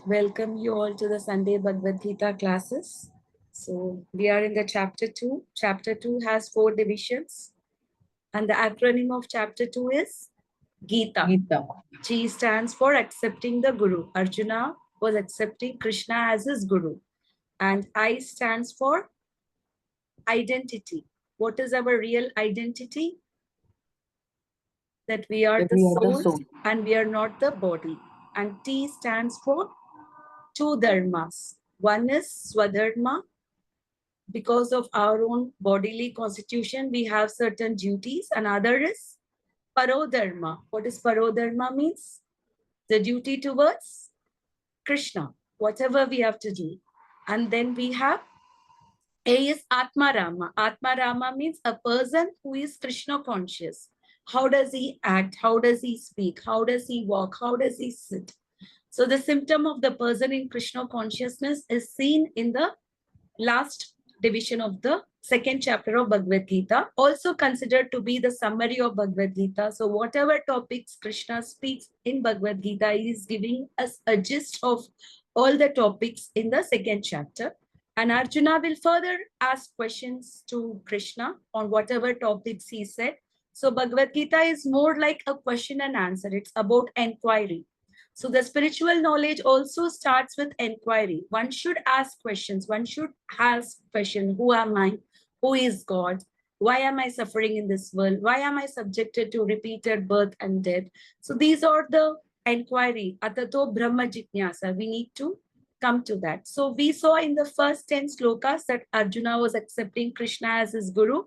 Welcome you all to the Sunday Bhagavad-Gita classes. So we are in the chapter 2. Chapter 2 has 4 divisions and the acronym of chapter 2 is Gita. Gita. G stands for accepting the Guru. Arjuna was accepting Krishna as his Guru. And I stands for identity. What is our real identity? That we are That the we are the soul soul. and we are not the body. And T stands for two dharmas. One is Swadharma. Because of our own bodily constitution, we have certain duties. Another is Parodharma. What is Parodharma means? The duty towards Krishna, whatever we have to do. And then we have A is Atmarama. Atmarama means a person who is Krishna conscious. How does he act? How does he speak? How does he walk? How does he sit? So the symptom of the person in Krishna consciousness is seen in the last division of the second chapter of Bhagavad Gita, also considered to be the summary of Bhagavad Gita. So whatever topics Krishna speaks in Bhagavad Gita, he is giving us a gist of all the topics in the second chapter. And Arjuna will further ask questions to Krishna on whatever topics he said. So Bhagavad Gita is more like a question and answer. It's about inquiry. So the spiritual knowledge also starts with inquiry. One should ask questions. One should ask questions. Who am I? Who is God? Why am I suffering in this world? Why am I subjected to repeated birth and death? So these are the inquiry. Atato Brahma Jijnasa. We need to come to that. So we saw in the first 10 slokas that Arjuna was accepting Krishna as his guru.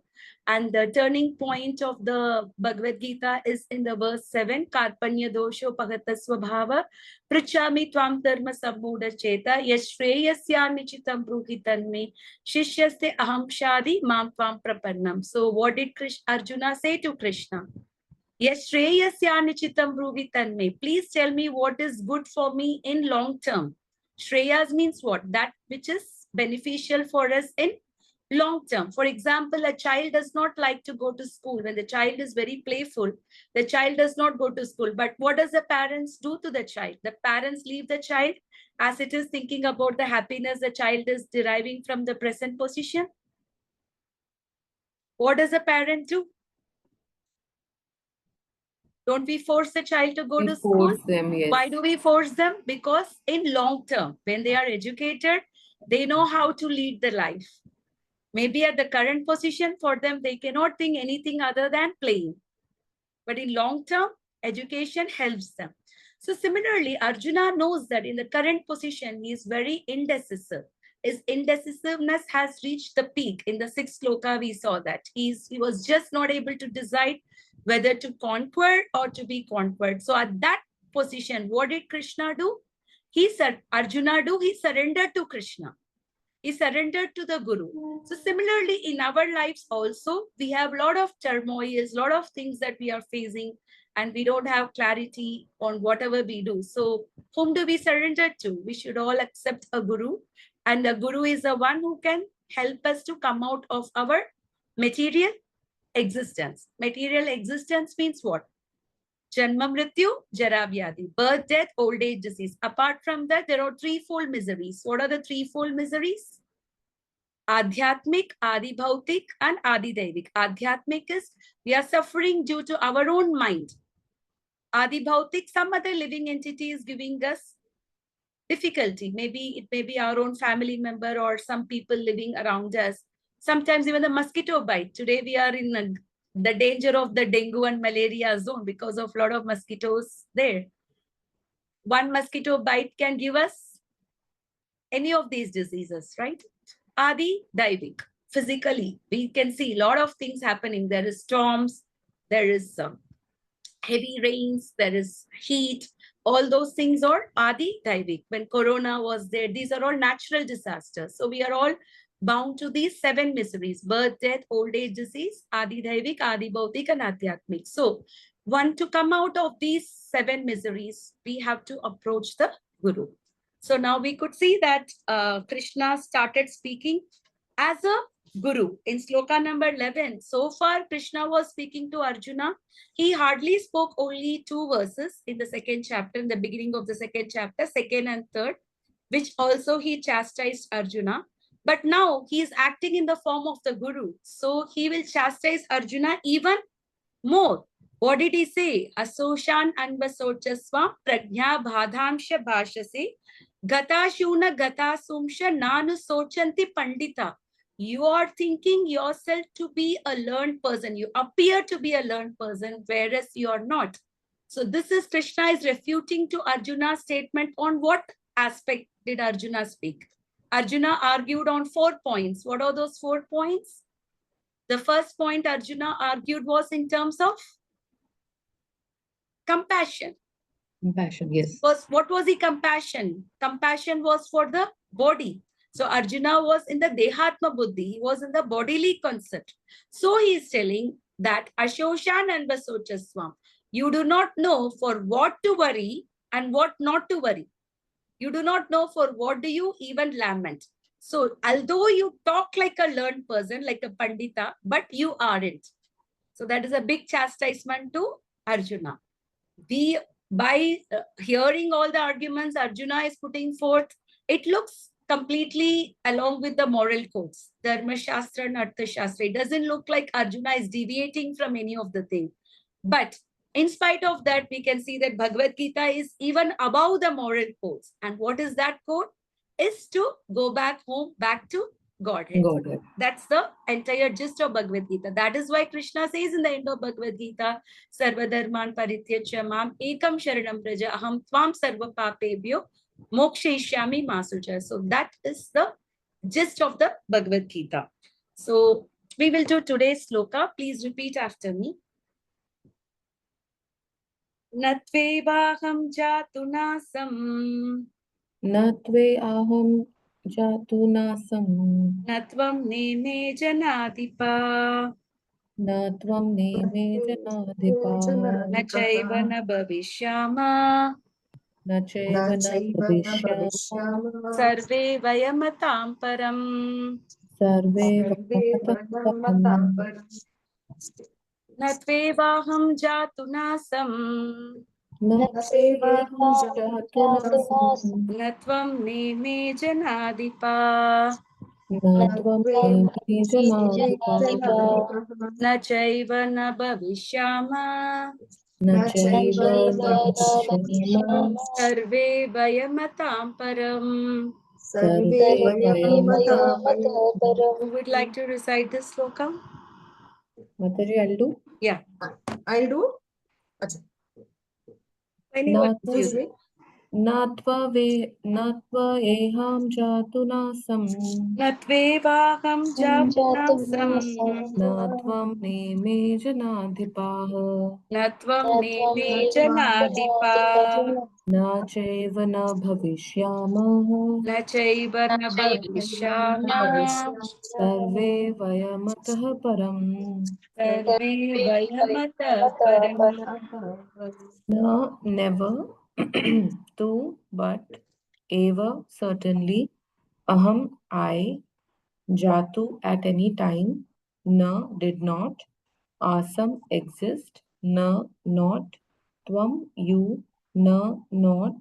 And the turning point of the Bhagavad Gita is in the verse 7, Karpanya dosho pagata svabhava, Prichami tvam dharma sammuda cheta, yashreyasya nichitam bruhitanme, shishyasте aham shadi mam tvam prapannam. So what did Arjuna say to Krishna? Yashreyasya nichitam bruhitanme. Please tell me what is good for me in long term. Shreyas means what? That which is beneficial for us in long term. For example, a child does not like to go to school. When the child is very playful, the child does not go to school. But what does the parents do to the child? The parents leave the child as it is thinking about the happiness the child is deriving from the present position. What does a parent do? Don't we force the child to go to school? Force them, yes. Why do we force them? Because in long term, when they are educated, they know how to lead the life. Maybe at the current position for them, they cannot think anything other than playing. But in long term, education helps them. So similarly, Arjuna knows that in the current position, he is very indecisive. His indecisiveness has reached the peak. In the 6th sloka, we saw that. He was just not able to decide whether to conquer or to be conquered. So at that position, what did Krishna do? Arjuna do? He surrendered to Krishna. He surrendered to the Guru. So similarly, in our lives also, we have a lot of turmoil, a lot of things that we are facing, and we don't have clarity on whatever we do. So whom do we surrender to? We should all accept a Guru. And the Guru is the one who can help us to come out of our material existence. Material existence means what? Janma Mrityu, Jara Vyadhi, birth, death, old age, disease. Apart from that, there are threefold miseries. What are the threefold miseries? Adhyatmic, Adi Bhautik, and Adi Daivik. Adhyatmic is we are suffering due to our own mind. Adi Bhautik, some other living entity is giving us difficulty. Maybe it may be our own family member or some people living around us. Sometimes even the mosquito bite. Today we are in the danger of the dengue and malaria zone because of a lot of mosquitoes there. One mosquito bite can give us any of these diseases, right? Adi Daivik. Physically, we can see a lot of things happening. There is storms, there is heavy rains, there is heat. All those things are Adi Daivik. When Corona was there, these are all natural disasters. So we are all bound to these 7 miseries: birth, death, old age, disease, Adi Daivik, Adi Bhautik, and Adhyatmik. So to come out of these 7 miseries, we have to approach the Guru. So now we could see that Krishna started speaking as a Guru. In sloka number 11, so far Krishna was speaking to Arjuna. He hardly spoke only 2 verses in the second chapter, in the beginning of the second chapter, second and third, which also he chastised Arjuna. But now he is acting in the form of the Guru. So he will chastise Arjuna even more. What did he say? Asoshan anvasochasva prajna bhadamsha bhashase gata shuna gata sumsha nanu sochanti pandita. You are thinking yourself to be a learned person. You appear to be a learned person, whereas you are not. So this is Krishna is refuting to Arjuna's statement. On what aspect did Arjuna speak? Arjuna argued on 4 points. What are those 4 points? The first point Arjuna argued was in terms of compassion. Compassion, yes. What was the compassion? Compassion was for the body. So Arjuna was in the Dehatma Buddhi, he was in the bodily concept. So he is telling that Ashoshan and Vasochaswam, you do not know for what to worry and what not to worry. You do not know for what do you even lament. So although you talk like a learned person, like a Pandita, but you aren't. So that is a big chastisement to Arjuna. By hearing all the arguments Arjuna is putting forth, it looks completely along with the moral codes, Dharma Shastra and Artha Shastra. It doesn't look like Arjuna is deviating from any of the thing. But in spite of that, we can see that Bhagavad Gita is even above the moral codes. And what is that code? Is to go back home, back to Godhead. Godhead. That's the entire gist of Bhagavad Gita. That is why Krishna says in the end of Bhagavad Gita, Sarvadharman parityajya mam ekam sharanam praja aham tvam sarva papebhyo mokshayishyami masuja. So that is the gist of the Bhagavad Gita. So we will do today's sloka. Please repeat after me. Natvevaham jatu nasam. Natve aham jatu nasam. Natvam neme janadipa. Natvam neme janadipa. Nachaiva na bhavishyama. Nachaiva na bhavishyama. Sarve vayamatam param. Sarve vayamatam. Natvevaham jatu nasam. Natve aham jatu nasam. Natvam neme janadipa. Natvam neme janadipa. Nachaiva na bhavishyama. Nachaiva na bhavishyama. Sarve vayamatam param. Sarve vayamatam. Who would like to recite this sloka? Mataji, I'll do. Yeah. I'll do. Anyone? Excuse me. Natva eham jatu nasam. Natvevaham jatu nasam. Natvam neme janadhipaha. Natvam neme janadipa. Na chaiva na bhavishyamaha. Nachaiva na bhavishyama. Sarve vayamatah param. Sarve vayamata param. Na, never. Tu, but. Eva, certainly. Aham, I. Jatu, at any time. Na, did not. Asam, exist. Na, not. Tvam, you. Na, not.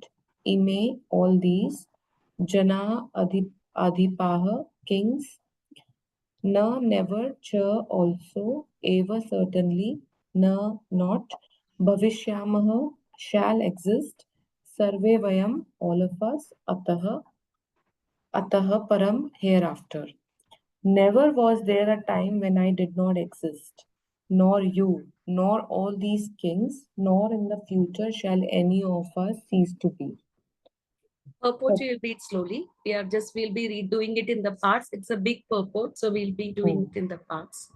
Ime, all these. Jana, adhipaha, kings. Na, never. Cha, also. Eva, certainly. Na, not. Bhavishyamaha, shall exist. Sarve vayam, all of us. Ataha param, hereafter. Never was there a time when I did not exist, nor you, nor all these kings, nor in the future shall any of us cease to be. Purport we will read slowly. We'll be redoing it in the parts. It's a big purport, so we'll be doing it in the parts.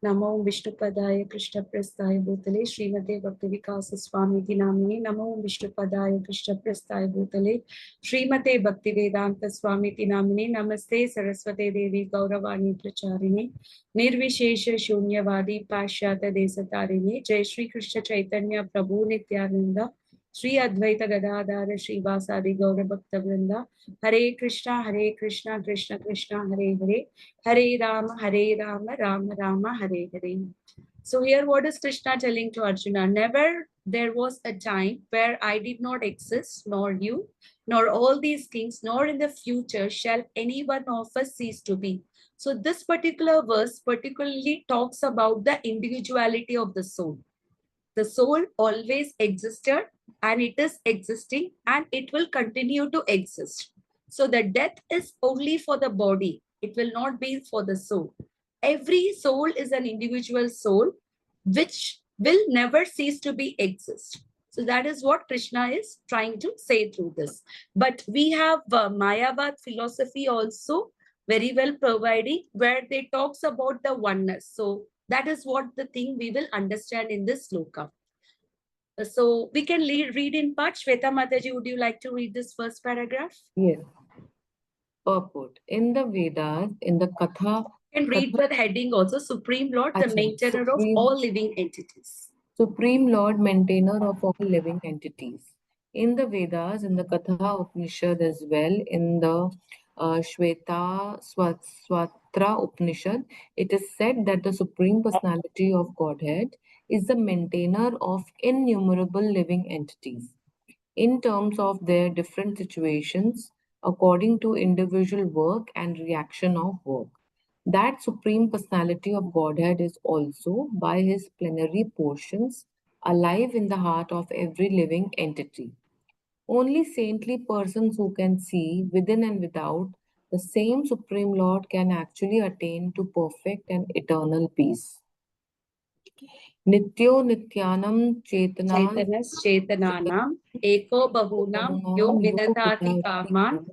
Namo Vishnupadaya Krishna Prasthaya Bhutale Srimate Bhakti Vikas Swami Namine. Namo Vishnupadaya Krishna Prasthaya Bhutale Srimate Bhakti Vedanta Swami Namine. Namaste Saraswate Devi Gauravani Pracharini Nirvishesha Shunyavadi Pashyata Desatarine. Jai Shri Krishna Chaitanya Prabhu Nityananda Sri Advaita Gadadhara Srivasadi Gaura Bhakta Vrinda. Hare Krishna, Krishna Krishna, Hare Hare, Hare Rama, Rama Rama, Hare Hare. So here what is Krishna telling to Arjuna? Never there was a time where I did not exist, nor you, nor all these kings, nor in the future shall any one of us cease to be. So this particular verse particularly talks about the individuality of the soul. The soul always existed and it is existing and it will continue to exist. So the death is only for the body. It will not be for the soul. Every soul is an individual soul which will never cease to be exist. So that is what Krishna is trying to say through this. But we have Mayavad philosophy also very well providing where they talks about the oneness. So that is what the thing we will understand in this sloka. So we can read in part. Shweta Mataji, would you like to read this first paragraph? Yes. Purport. In the Vedas, in the Katha, You can read the heading also, Supreme Lord, the Acha, maintainer of all living entities. Supreme Lord, maintainer of all living entities. In the Vedas, in the Katha Upanishad as well, in the Swatra Upanishad, it is said that the Supreme Personality of Godhead is the maintainer of innumerable living entities in terms of their different situations according to individual work and reaction of work. That Supreme Personality of Godhead is also, by his plenary portions, alive in the heart of every living entity. Only saintly persons who can see within and without the same Supreme Lord can actually attain to perfect and eternal peace. Nityo Nityanam Chetana Chaitanas Chetananam Eko Bahunam Yo Bahunam Vidatati Yoga Kaman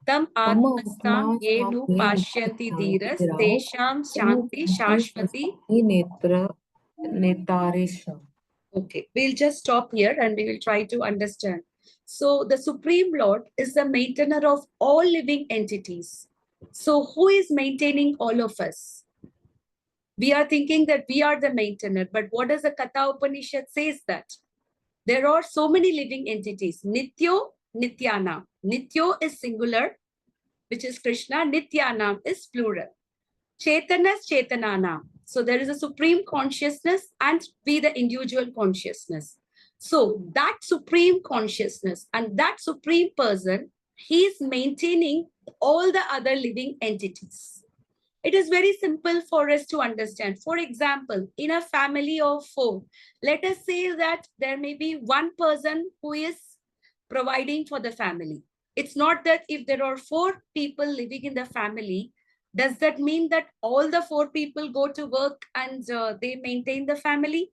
Tam तम Atmastam आत्मा Yenu सामने Pashyanti Dhiras निराश Tesham तुम Shanti शांति Shashvati. शांति नेत्र नेतारेश. Okay, we'll just stop here and we will try to understand. So the Supreme Lord is the maintainer of all living entities. So who is maintaining all of us? We are thinking that we are the maintainer, but what does the Katha Upanishad says that? There are so many living entities. Nityo, Nityanam. Nityo is singular, which is Krishna. Nityanam is plural. Chetanas, Chetananam. So there is a supreme consciousness and we the individual consciousness. So that supreme consciousness and that supreme person, he is maintaining all the other living entities. It is very simple for us to understand. For example, in a family of four, let us say that there may be one person who is providing for the family. It's not that if there are four people living in the family, does that mean that all the four people go to work and they maintain the family?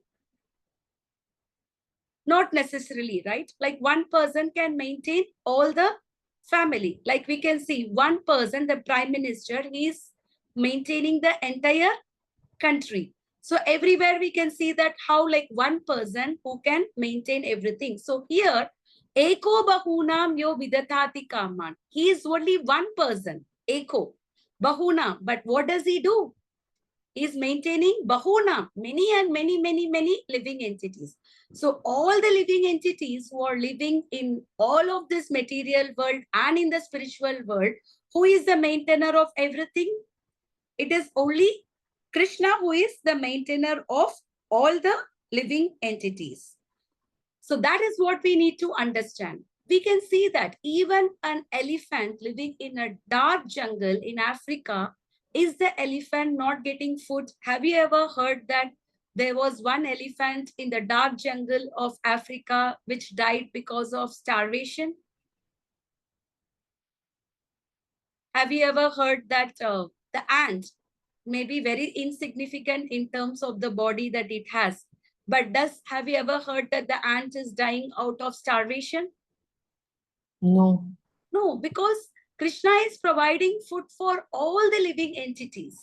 Not necessarily, right? Like one person can maintain all the family. Like we can see one person, the prime minister, he is maintaining the entire country. So everywhere we can see that how like one person who can maintain everything. So here, Eko Bahunam Yo Vidatati Kaman. He is only one person, Eko Bahuna. But what does he do? He is maintaining Bahuna, many and many living entities. So all the living entities who are living in all of this material world and in the spiritual world, who is the maintainer of everything? It is only Krishna who is the maintainer of all the living entities. So that is what we need to understand. We can see that even an elephant living in a dark jungle in Africa, is the elephant not getting food? Have you ever heard that there was one elephant in the dark jungle of Africa which died because of starvation? Have you ever heard that the ant may be very insignificant in terms of the body that it has, but have you ever heard that the ant is dying out of starvation? No. No, because Krishna is providing food for all the living entities.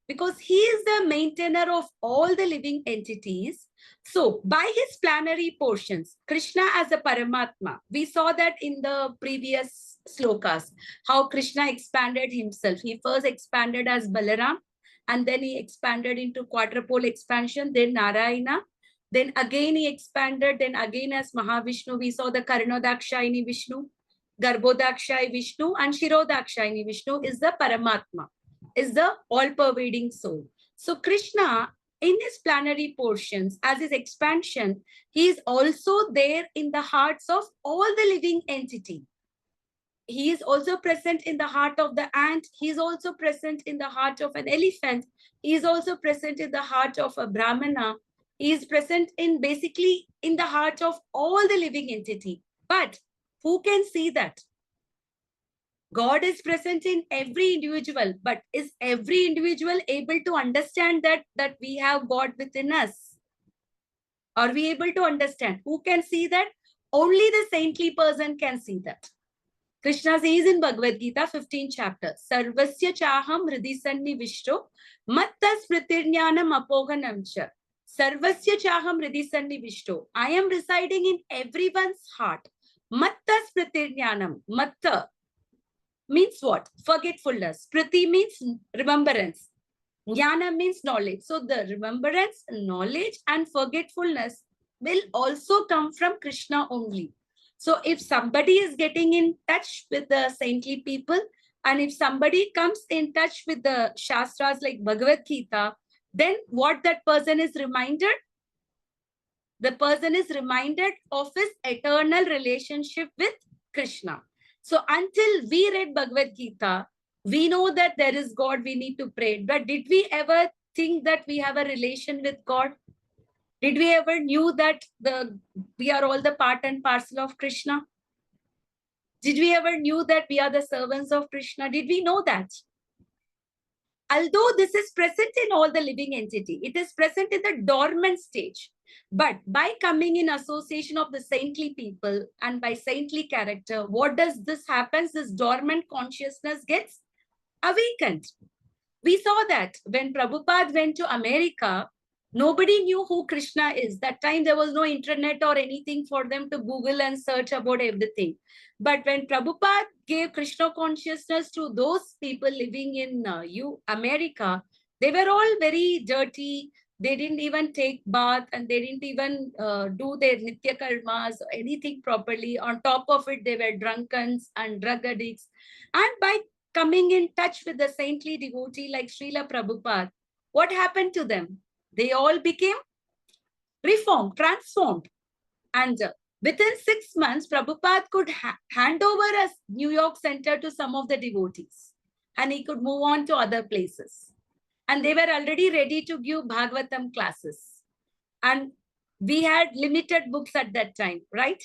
Because he is the maintainer of all the living entities. So, by his plenary portions, Krishna as a Paramatma, we saw that in the previous slokas, how Krishna expanded himself. He first expanded as Balaram, and then he expanded into quadruple expansion, then Narayana, Then again he expanded. Then again as Mahavishnu, we saw the Karanodakshayini Vishnu, Garbhodakshayi Vishnu, and Shirodakshayini Vishnu is the Paramatma, is the all-pervading soul. So Krishna, in his planetary portions, as his expansion, he is also there in the hearts of all the living entity. He is also present in the heart of the ant. He is also present in the heart of an elephant. He is also present in the heart of a brahmana. He is present in basically in the heart of all the living entity. But who can see that? God is present in every individual, but is every individual able to understand that we have God within us? Are we able to understand? Who can see that? Only the saintly person can see that. Krishna says in Bhagavad Gita, 15th chapter, Sarvasya chaham hridisanni vishto, mattas pratirnyanam apoganamcha. Sarvasya chaham hridisanni vishto. I am residing in everyone's heart. Mattas pratirnyanam. Matta means what? Forgetfulness. Priti means remembrance. Jnana means knowledge. So the remembrance, knowledge, and forgetfulness will also come from Krishna only. So if somebody is getting in touch with the saintly people, and if somebody comes in touch with the Shastras like Bhagavad Gita, then what that person is reminded? The person is reminded of his eternal relationship with Krishna. So until we read Bhagavad Gita, we know that there is God, we need to pray. But did we ever think that we have a relation with God? Did we ever knew that we are all the part and parcel of Krishna? Did we ever knew that we are the servants of Krishna? Did we know that? Although this is present in all the living entity, it is present in the dormant stage. But by coming in association of the saintly people and by saintly character, what does this happen? This dormant consciousness gets awakened. We saw that when Prabhupada went to America, nobody knew who Krishna is. That time there was no internet or anything for them to Google and search about everything. But when Prabhupada gave Krishna consciousness to those people living in America, they were all very dirty. They didn't even take bath and they didn't even do their nitya karmas or anything properly. On top of it, they were drunkens and drug addicts. And by coming in touch with the saintly devotee like Srila Prabhupada, what happened to them? They all became reformed, transformed. And within 6 months, Prabhupada could hand over a New York center to some of the devotees. And he could move on to other places. And they were already ready to give Bhagavatam classes. And we had limited books at that time, right?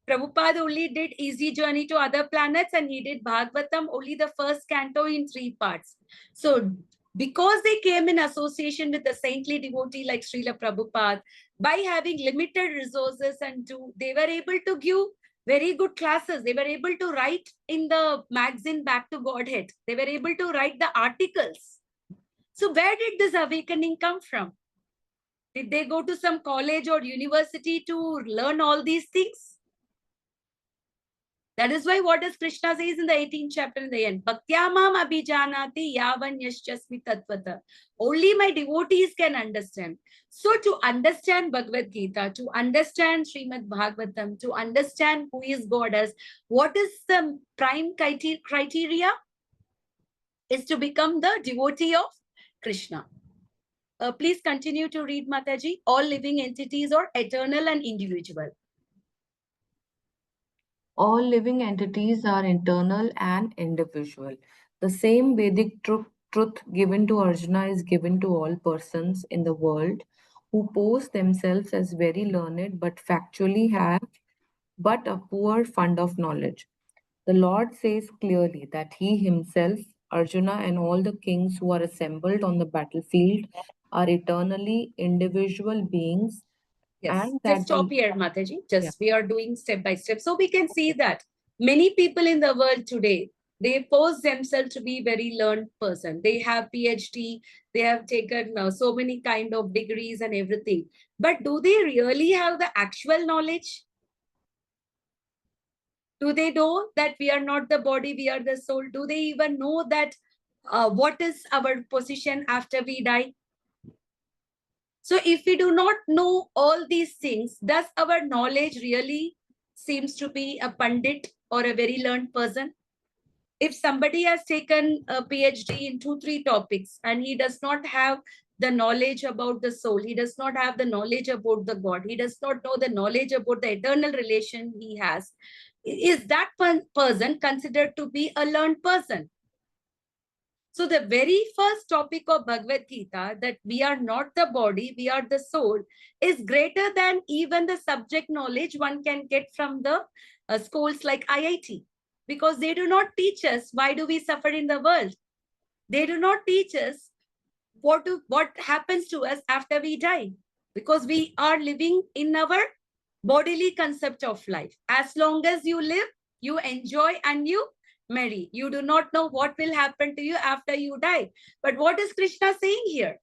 Prabhupada only did Easy Journey to Other Planets and he did Bhagavatam, only the first canto in 3 parts. So because they came in association with a saintly devotee like Srila Prabhupada, by having limited resources and they were able to give very good classes. They were able to write in the magazine Back to Godhead. They were able to write the articles. So where did this awakening come from? Did they go to some college or university to learn all these things? That is why what does Krishna says in the 18th chapter in the end? Bhaktyamam abhijanati yavan yasyasmi tatvata. Only my devotees can understand. So to understand Bhagavad Gita, to understand Srimad Bhagavatam, to understand who is God as, what is the prime criteria? Is to become the devotee of Krishna. Please continue to read, Mataji. All living entities are eternal and individual. All living entities are internal and individual. The same Vedic truth given to Arjuna is given to all persons in the world who pose themselves as very learned but factually have but a poor fund of knowledge. The Lord says clearly that He Himself, Arjuna, and all the kings who are assembled on the battlefield are eternally individual beings, Yes, and just that stop the here, Mataji. yeah. Just we are doing step by step. So we can see that many people in the world today, they pose themselves to be very learned person. They have PhD, they have taken so many kind of degrees and everything. But do they really have the actual knowledge? Do they know that we are not the body, we are the soul? Do they even know that what is our position after we die? So if we do not know all these things, does our knowledge really seems to be a pandit or a very learned person? If somebody has taken a PhD in 2, 3 topics and he does not have the knowledge about the soul, he does not have the knowledge about the God, he does not know the knowledge about the eternal relation he has, is that person considered to be a learned person? So the very first topic of Bhagavad Gita, that we are not the body, we are the soul, is greater than even the subject knowledge one can get from the schools like IIT. Because they do not teach us why do we suffer in the world. They do not teach us what happens to us after we die. Because we are living in our bodily concept of life. As long as you live, you enjoy and you marry. You do not know what will happen to you after you die. But what is Krishna saying here?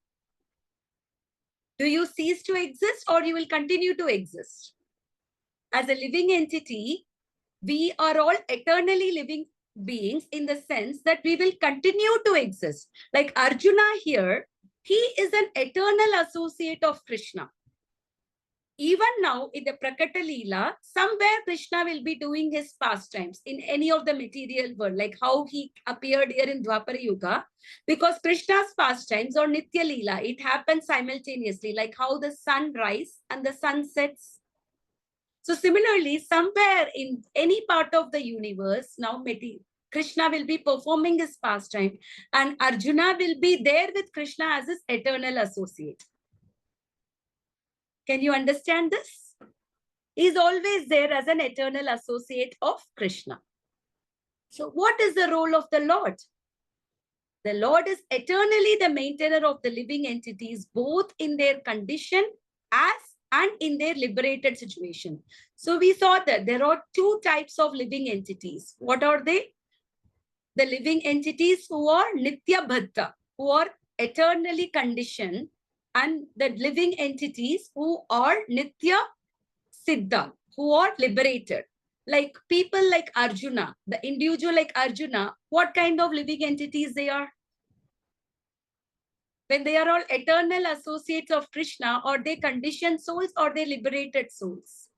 Do you cease to exist or you will continue to exist? As a living entity, we are all eternally living beings in the sense that we will continue to exist. Like Arjuna here, he is an eternal associate of Krishna. Even now in the Prakata Leela, somewhere Krishna will be doing his pastimes in any of the material world, like how he appeared here in Dwapara Yuga, because Krishna's pastimes or Nitya Leela, it happens simultaneously, like how the sun rises and the sun sets. So similarly, somewhere in any part of the universe, now Krishna will be performing his pastime and Arjuna will be there with Krishna as his eternal associate. Can you understand this? He is always there as an eternal associate of Krishna. So what is the role of the Lord? The Lord is eternally the maintainer of the living entities, both in their condition as and in their liberated situation. So we saw that there are 2 types of living entities. What are they? The living entities who are Nitya Bhatta, who are eternally conditioned, and the living entities who are Nitya Siddha, who are liberated. Like people like Arjuna, the individual like Arjuna, what kind of living entities they are? When they are all eternal associates of Krishna, or they conditioned souls or they liberated souls?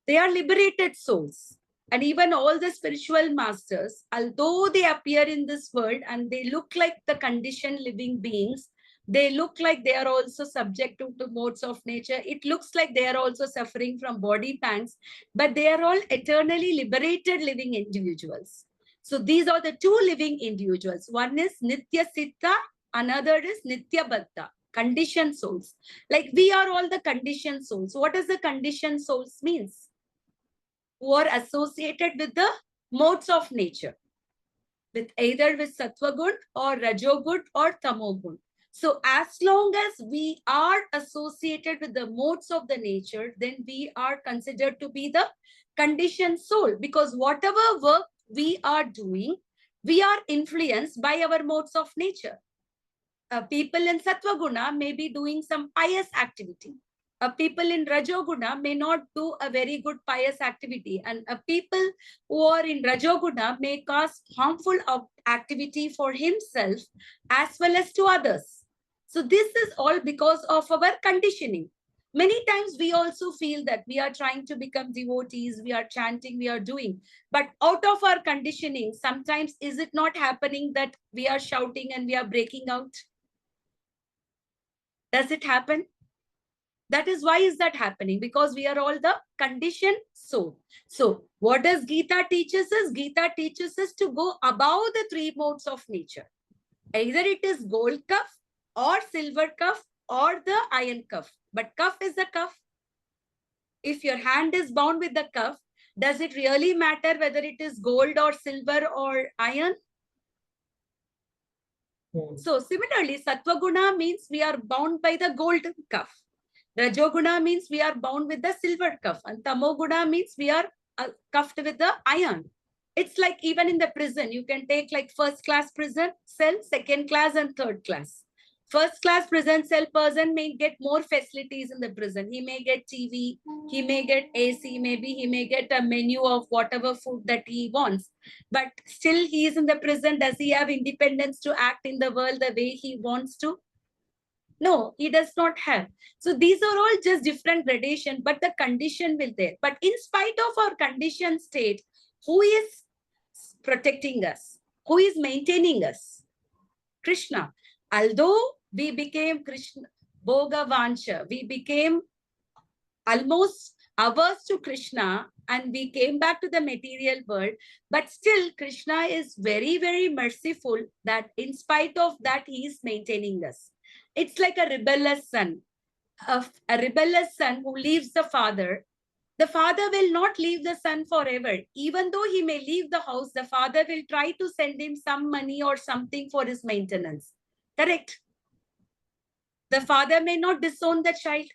They are liberated souls. And even all the spiritual masters, although they appear in this world and they look like the conditioned living beings, they look like they are also subject to modes of nature. It looks like they are also suffering from body pangs, but they are all eternally liberated living individuals. So these are the 2 living individuals. One is Nitya Siddha, another is Nitya Bhatta, conditioned souls. Like we are all the conditioned souls. What does the conditioned souls means? Who are associated with the modes of nature, with either with sattva gun or rajogun or tamogun. So as long as we are associated with the modes of the nature, then we are considered to be the conditioned soul, because whatever work we are doing, we are influenced by our modes of nature. People in sattva guna may be doing some pious activity. People in Rajoguna may not do a very good pious activity, and people who are in Rajoguna may cause harmful activity for himself as well as to others. So this is all because of our conditioning. Many times we also feel that we are trying to become devotees, we are chanting, we are doing, but out of our conditioning, sometimes is it not happening that we are shouting and we are breaking out? Does it happen? That is why is that happening? Because we are all the conditioned soul. So what does Gita teaches us? Gita teaches us to go above the 3 modes of nature. Either it is gold cuff or silver cuff or the iron cuff. But cuff is a cuff. If your hand is bound with the cuff, does it really matter whether it is gold or silver or iron? So similarly, Sattva Guna means we are bound by the golden cuff. Rajoguna means we are bound with the silver cuff, and Tamoguna means we are cuffed with the iron. It's like even in the prison, you can take like first class prison cell, second class and third class. First class prison cell person may get more facilities in the prison. He may get TV, he may get AC, maybe he may get a menu of whatever food that he wants. But still he is in the prison. Does he have independence to act in the world the way he wants to? No, he does not have. So these are all just different gradation, but the condition will there. But in spite of our condition state, who is protecting us? Who is maintaining us? Krishna. Although we became Krishna, Bhagavansha, we became almost averse to Krishna and we came back to the material world, but still Krishna is very, very merciful that in spite of that, he is maintaining us. It's like a rebellious son, a rebellious son who leaves the father. The father will not leave the son forever. Even though he may leave the house, the father will try to send him some money or something for his maintenance. Correct? The father may not disown the child.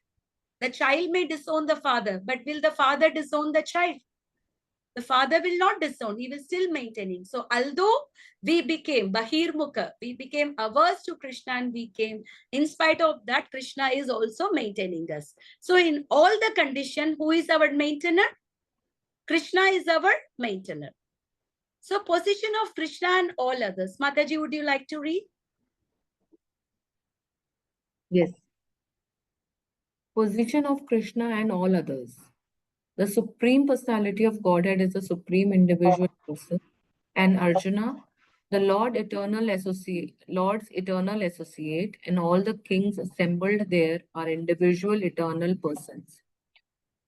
The child may disown the father, but will the father disown the child? The father will not disown, he will still maintaining. So although we became Bahirmukha, we became averse to Krishna and we came, in spite of that, Krishna is also maintaining us. So in all the condition, who is our maintainer? Krishna is our maintainer. So position of Krishna and all others. Mataji, would you like to read? Yes. Position of Krishna and all others. The Supreme Personality of Godhead is the supreme individual person, and Arjuna, the Lord's eternal associate, and all the kings assembled there are individual eternal persons.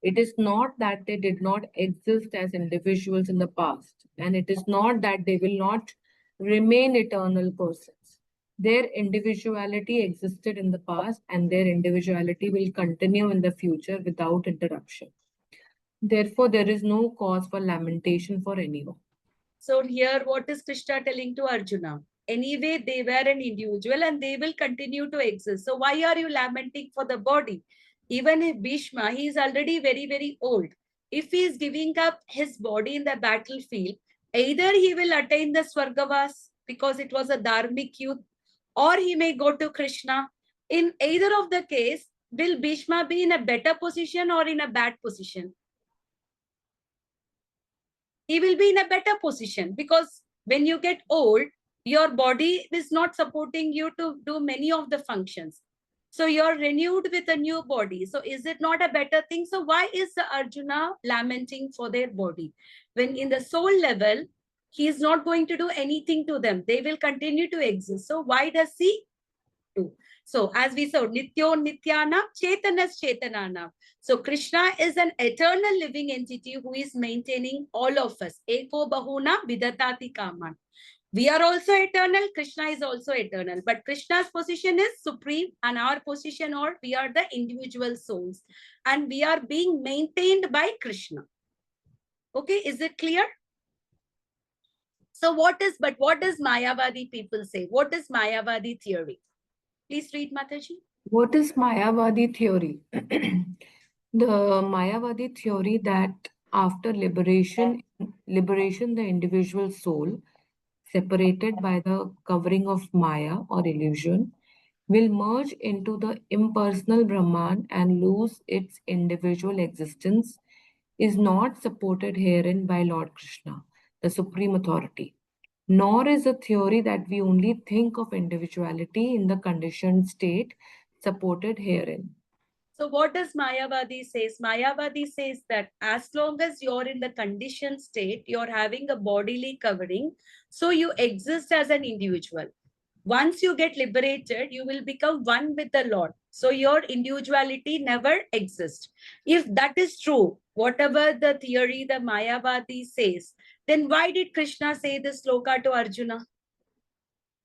It is not that they did not exist as individuals in the past, and it is not that they will not remain eternal persons. Their individuality existed in the past, and their individuality will continue in the future without interruption. Therefore, there is no cause for lamentation for anyone. So here, what is Krishna telling to Arjuna? Anyway, they were an individual and they will continue to exist. So why are you lamenting for the body? Even if Bhishma, he is already very, very old. If he is giving up his body in the battlefield, either he will attain the Swargavas because it was a dharmic youth, or he may go to Krishna. In either of the case, will Bhishma be in a better position or in a bad position? He will be in a better position because when you get old, your body is not supporting you to do many of the functions. So you're renewed with a new body. So is it not a better thing? So why is the Arjuna lamenting for their body? When in the soul level, he is not going to do anything to them. They will continue to exist. So why does he do? So as we saw, Nityo Nityana, Chetanas Chetanana. So Krishna is an eternal living entity who is maintaining all of us. Eko Bahuna Vidatati Kaman. We are also eternal. Krishna is also eternal. But Krishna's position is supreme and our position or we are the individual souls. And we are being maintained by Krishna. Okay, is it clear? So what does Mayavadi people say? What is Mayavadi theory? Please read, Mataji. What is Mayavadi theory? The Mayavadi theory that after liberation, the individual soul, separated by the covering of Maya or illusion, will merge into the impersonal Brahman and lose its individual existence, is not supported herein by Lord Krishna, the supreme authority. Nor is a theory that we only think of individuality in the conditioned state supported herein. So what does Mayavadi says? Mayavadi says that as long as you're in the conditioned state, you're having a bodily covering, so you exist as an individual. Once you get liberated, you will become one with the Lord. So your individuality never exists. If that is true, whatever the theory the Mayavadi says, then why did Krishna say this sloka to Arjuna?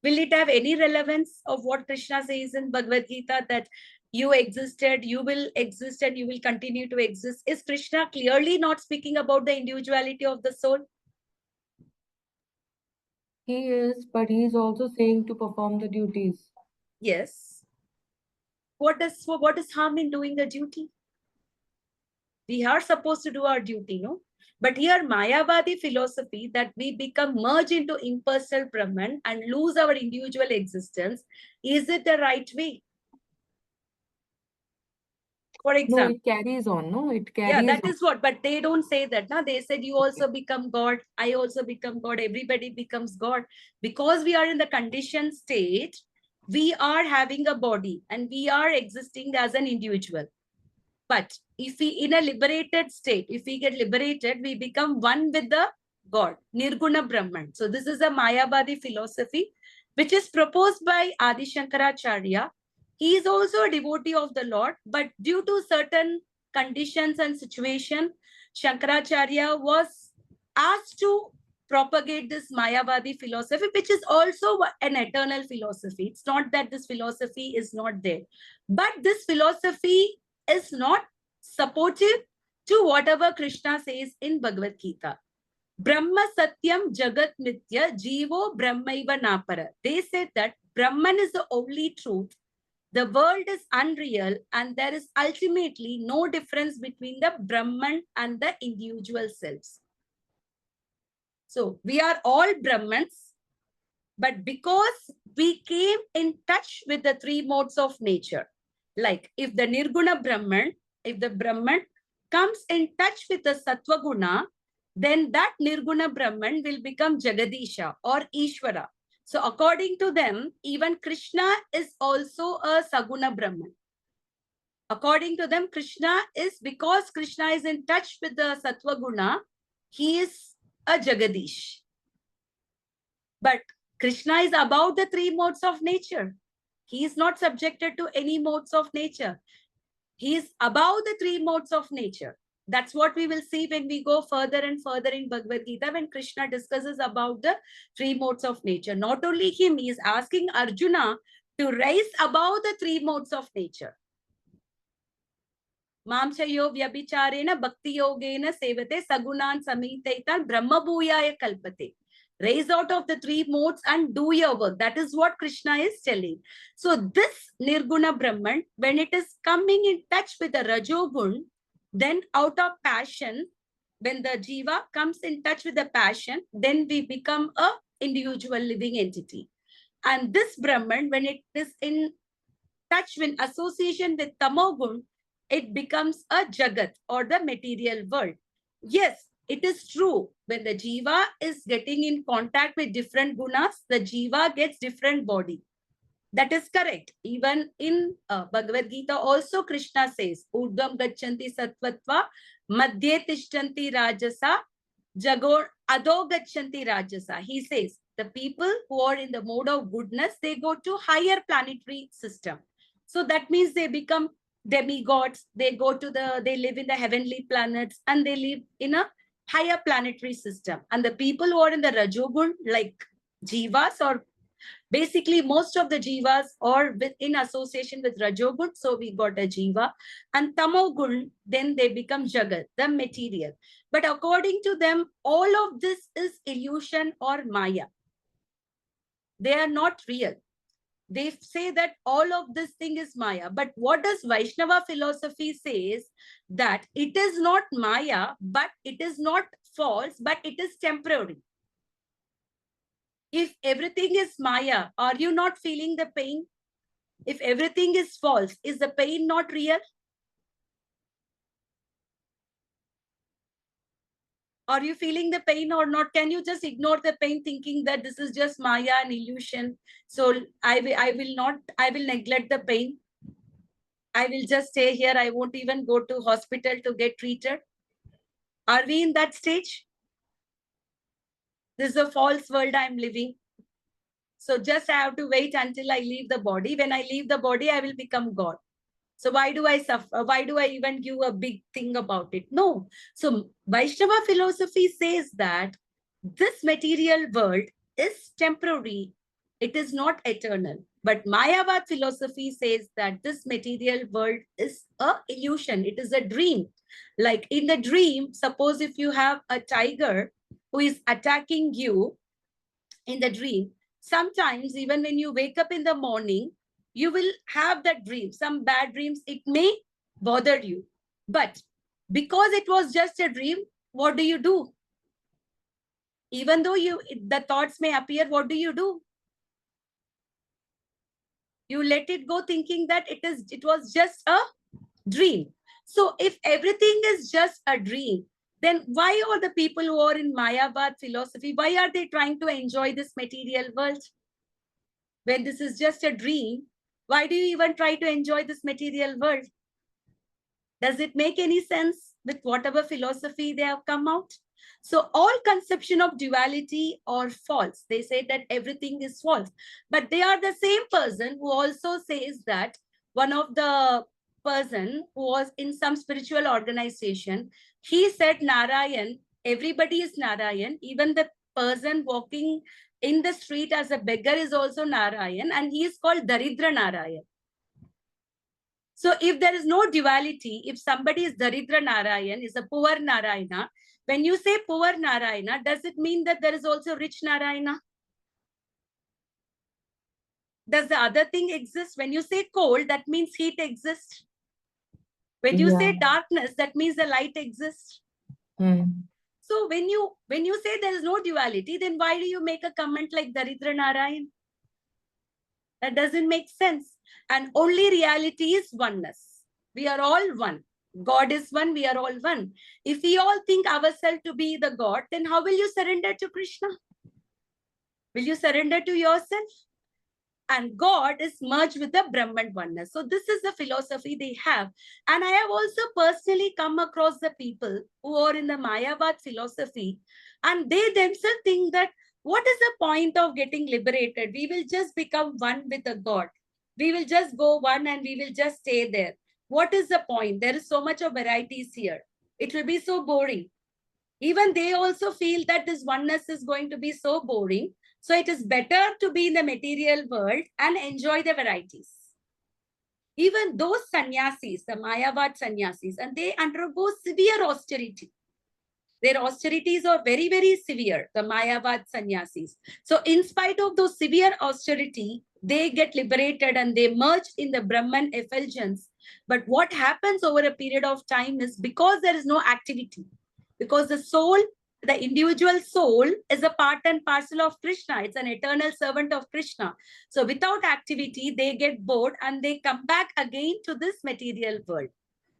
Will it have any relevance of what Krishna says in Bhagavad Gita that you existed, you will exist, and you will continue to exist? Is Krishna clearly not speaking about the individuality of the soul? He is, but he is also saying to perform the duties. Yes. What is harm in doing a duty? We are supposed to do our duty, no? But here, Mayavadi philosophy that we become merged into impersonal Brahman and lose our individual existence, is it the right way? For No, example, it carries on, no? It yeah, carries that on. is what, but they don't say that. Now they said you also become God, I also become God, everybody becomes God. Because we are in the conditioned state, we are having a body and we are existing as an individual. But if we, in a liberated state, if we get liberated, we become one with the God, Nirguna Brahman. So this is a Mayavadi philosophy, which is proposed by Adi Shankaracharya. He is also a devotee of the Lord, but due to certain conditions and situation, Shankaracharya was asked to propagate this Mayavadi philosophy, which is also an eternal philosophy. It's not that this philosophy is not there, but this philosophy is not supportive to whatever Krishna says in Bhagavad Gita. Brahma Satyam Jagat Mithya Jivo Brahmaiva Napara. They said that Brahman is the only truth. The world is unreal and there is ultimately no difference between the Brahman and the individual selves. So we are all Brahmans, but because we came in touch with the three modes of nature, like if the Nirguna Brahman, if the Brahman comes in touch with the Sattva Guna, then that Nirguna Brahman will become Jagadisha or Ishvara. So according to them, even Krishna is also a Saguna Brahman. According to them, Krishna is, because Krishna is in touch with the Sattva Guna, he is a Jagadish. But Krishna is above the three modes of nature. He is not subjected to any modes of nature. He is above the three modes of nature. That's what we will see when we go further and further in Bhagavad Gita, when Krishna discusses about the three modes of nature. Not only him, he is asking Arjuna to rise above the three modes of nature. Mamchayo vyabicharena bhakti yogena sevate sagunan samitaitan brahma bhuyaya kalpate. Raise out of the three modes and do your work. That is what Krishna is telling. So this Nirguna Brahman, when it is coming in touch with the Rajogun, then out of passion, when the Jiva comes in touch with the passion, then we become a individual living entity. And this Brahman, when it is in touch with association with Tamogun, it becomes a Jagat or the material world. Yes, it is true. When the Jiva is getting in contact with different gunas, the Jiva gets different body. That is correct. Even in Bhagavad Gita also Krishna says, Urdhvam gachanti sattvatva, madhye tishtanti rajasa, jagor adho gachanti rajasa. He says, the people who are in the mode of goodness, they go to higher planetary system. So that means they become demigods, they live in the heavenly planets and they live in a higher planetary system. And the people who are in the Rajogun, like Jivas, or basically most of the Jivas are in association with Rajogun, so we got a Jiva. And Tamogun, then they become Jagat, the material. But according to them, all of this is illusion or Maya. They are not real. They say that all of this thing is Maya. But what does Vaishnava philosophy says? That it is not Maya, but it is not false, but it is temporary. If everything is Maya, are you not feeling the pain? If everything is false, is the pain not real? Are you feeling the pain or not? Can you just ignore the pain thinking that this is just Maya and illusion? So I will neglect the pain. I will just stay here. I won't even go to hospital to get treated. Are we in that stage? This is a false world I'm living. So just I have to wait until I leave the body. When I leave the body, I will become God. So why do I suffer? Why do I even give a big thing about it? No. So Vaishnava philosophy says that this material world is temporary. It is not eternal. But Mayavad philosophy says that this material world is a illusion. It is a dream. Like in the dream, suppose if you have a tiger who is attacking you in the dream, sometimes even when you wake up in the morning, you will have that dream. Some bad dreams, it may bother you. But because it was just a dream, what do? Even though the thoughts may appear, what do? You let it go thinking that it was just a dream. So if everything is just a dream, then why are the people who are in Mayavad philosophy, why are they trying to enjoy this material world? When this is just a dream, why do you even try to enjoy this material world? Does it make any sense with whatever philosophy they have come out? So all conception of duality are false. They say that everything is false. But they are the same person who also says that one of the person who was in some spiritual organization, he said Narayan, everybody is Narayan, even the person walking in the street as a beggar is also Narayan, and he is called Daridra Narayan. So if there is no duality, if somebody is Daridra Narayan, is a poor Narayana, when you say poor Narayana, does it mean that there is also rich Narayana? Does the other thing exist? When you say cold, that means heat exists. When you Yeah. say darkness, that means the light exists. So when you say there is no duality, then why do you make a comment like Daridra Narayan? That doesn't make sense. And only reality is oneness. We are all one. God is one, we are all one. If we all think ourselves to be the God, then how will you surrender to Krishna? Will you surrender to yourself? And God is merged with the Brahman oneness. So this is the philosophy they have. And I have also personally come across the people who are in the Mayavad philosophy, and they themselves think that what is the point of getting liberated? We will just become one with a God. We will just go one and we will just stay there. What is the point? There is so much of varieties here. It will be so boring. Even they also feel that this oneness is going to be so boring. So it is better to be in the material world and enjoy the varieties. Even those sannyasis, the Mayavad sannyasis, and they undergo severe austerity. Their austerities are very, very severe, the Mayavad sannyasis. So in spite of those severe austerity, they get liberated and they merge in the Brahman effulgence. But what happens over a period of time is because there is no activity, because the soul, the individual soul is a part and parcel of Krishna. It's an eternal servant of Krishna. So without activity, they get bored and they come back again to this material world.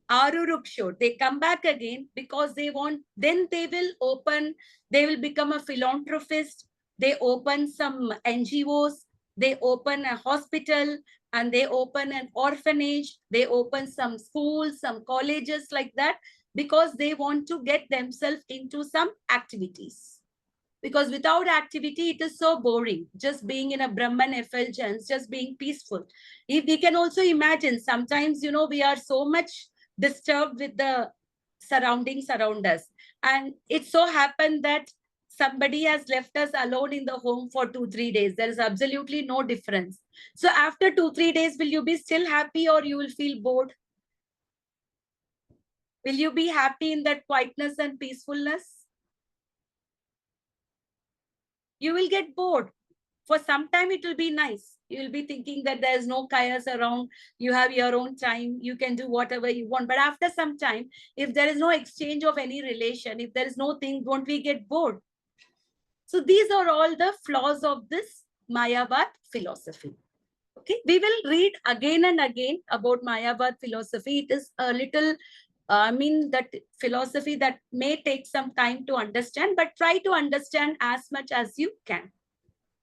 Aruruksho, they come back again because they want, then they will open, they will become a philanthropist, they open some NGOs, they open a hospital, and they open an orphanage, they open some schools, some colleges like that, because they want to get themselves into some activities. Because without activity, it is so boring, just being in a Brahman effulgence, just being peaceful. If we can also imagine, sometimes, we are so much disturbed with the surroundings around us. And it so happened that somebody has left us alone in the home for 2-3 days. There is absolutely no difference. So after 2-3 days, will you be still happy or you will feel bored? Will you be happy in that quietness and peacefulness? You will get bored. For some time, it will be nice. You will be thinking that there's no chaos around. You have your own time. You can do whatever you want. But after some time, if there is no exchange of any relation, if there is no thing, won't we get bored? So these are all the flaws of this Mayavad philosophy. Okay, we will read again and again about Mayavad philosophy. It is a little, that philosophy that may take some time to understand, but try to understand as much as you can.